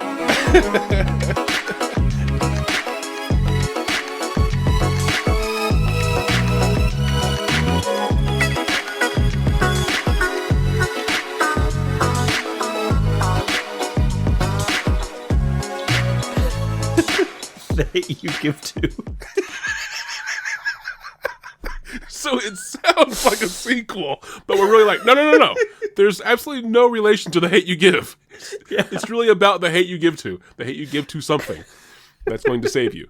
The Hate You Give To. So it sounds like a sequel, but we're really like, no. There's absolutely no relation to The Hate You Give. Yeah. It's really about the hate you give to. The hate you give to something that's going to save you.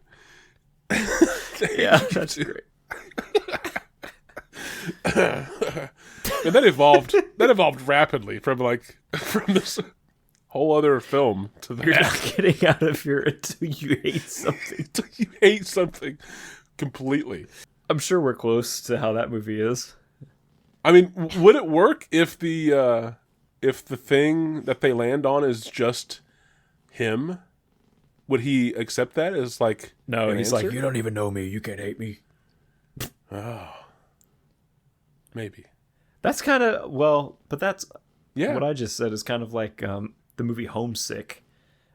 Yeah, that's great. And that evolved rapidly from this whole other film to that. You're not getting out of here until you hate something. You hate something completely. I'm sure we're close to how that movie is. I mean, would it work if the thing that they land on is just him? Would he accept that as like No, an he's answer? like, you don't even know me. You can't hate me. Oh, maybe. That's kind of but that's Yeah. what I just said is kind of like the movie Homesick.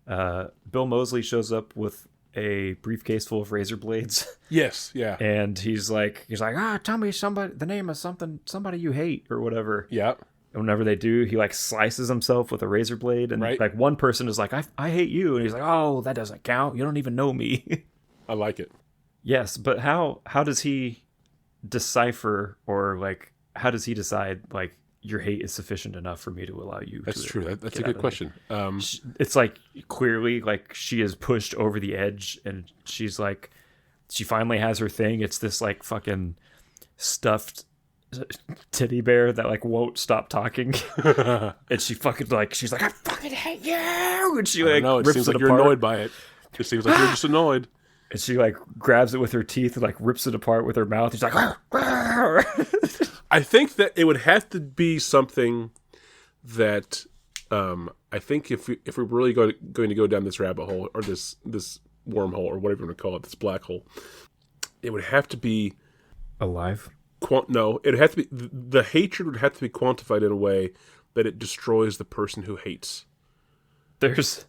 Bill Moseley shows up with a briefcase full of razor blades. Yes. Yeah. And he's like, tell me the name of somebody you hate or whatever. Yeah. And whenever they do, he like slices himself with a razor blade, and Right. like one person is like, I hate you, and he's like, oh, that doesn't count. You don't even know me. I like it. Yes, but how does he decipher, or like how does he decide like your hate is sufficient enough for me to allow you? That's to true. That's get a out good of question. It's like clearly like she is pushed over the edge, and she's like, she finally has her thing. It's this like fucking stuffed teddy bear that like won't stop talking. And she's like, I fucking hate you, and she like no, it rips seems it like you're apart. annoyed by it. It seems like you're just annoyed. And she like grabs it with her teeth and like rips it apart with her mouth. She's like, I think that it would have to be something that I think if we're really going to go down this rabbit hole or this wormhole or whatever you want to call it, this black hole, it would have to be alive. No, it would have to be the hatred would have to be quantified in a way that it destroys the person who hates. There's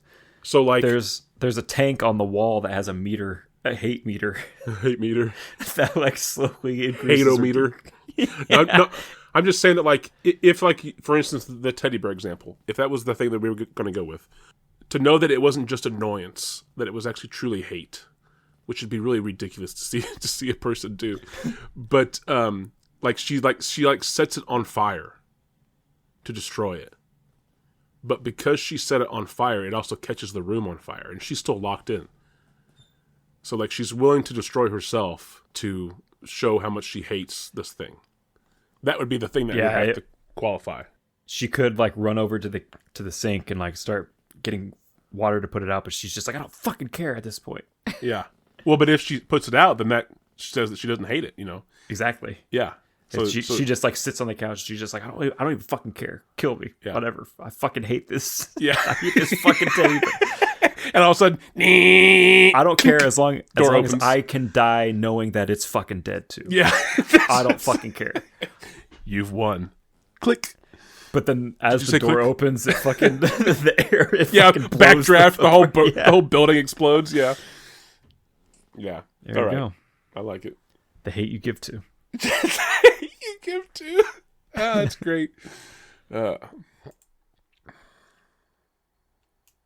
a tank on the wall that has a meter, a hate meter. Hate meter. That like slowly increases. Hate-o-meter. No, I'm just saying that like if like for instance the teddy bear example, if that was the thing that we were going to go with, to know that it wasn't just annoyance, that it was actually truly hate, which would be really ridiculous to see a person do. But she sets it on fire to destroy it. But because she set it on fire, it also catches the room on fire, and she's still locked in. So like she's willing to destroy herself to show how much she hates this thing. That would be the thing that would have to qualify. She could like run over to the sink and like start getting water to put it out, but she's just like, I don't fucking care at this point. Yeah. Well, but if she puts it out, then that says that she doesn't hate it, you know? Exactly. Yeah. So she just like sits on the couch. She's just like, I don't even fucking care. Kill me. Yeah. Whatever. I fucking hate this. Yeah. I hate this fucking teddy bear. And all of a sudden, I don't care as long opens. as I can die knowing that it's fucking dead too. yeah. I don't fucking care. You've won. Click. But then as you the say door click? opens, it fucking the air. It Yeah. fucking blows Backdraft. The whole apart. the whole building explodes. Yeah. Yeah. There All you right. go. I like it. The hate you give to. You give to. Ah, that's great.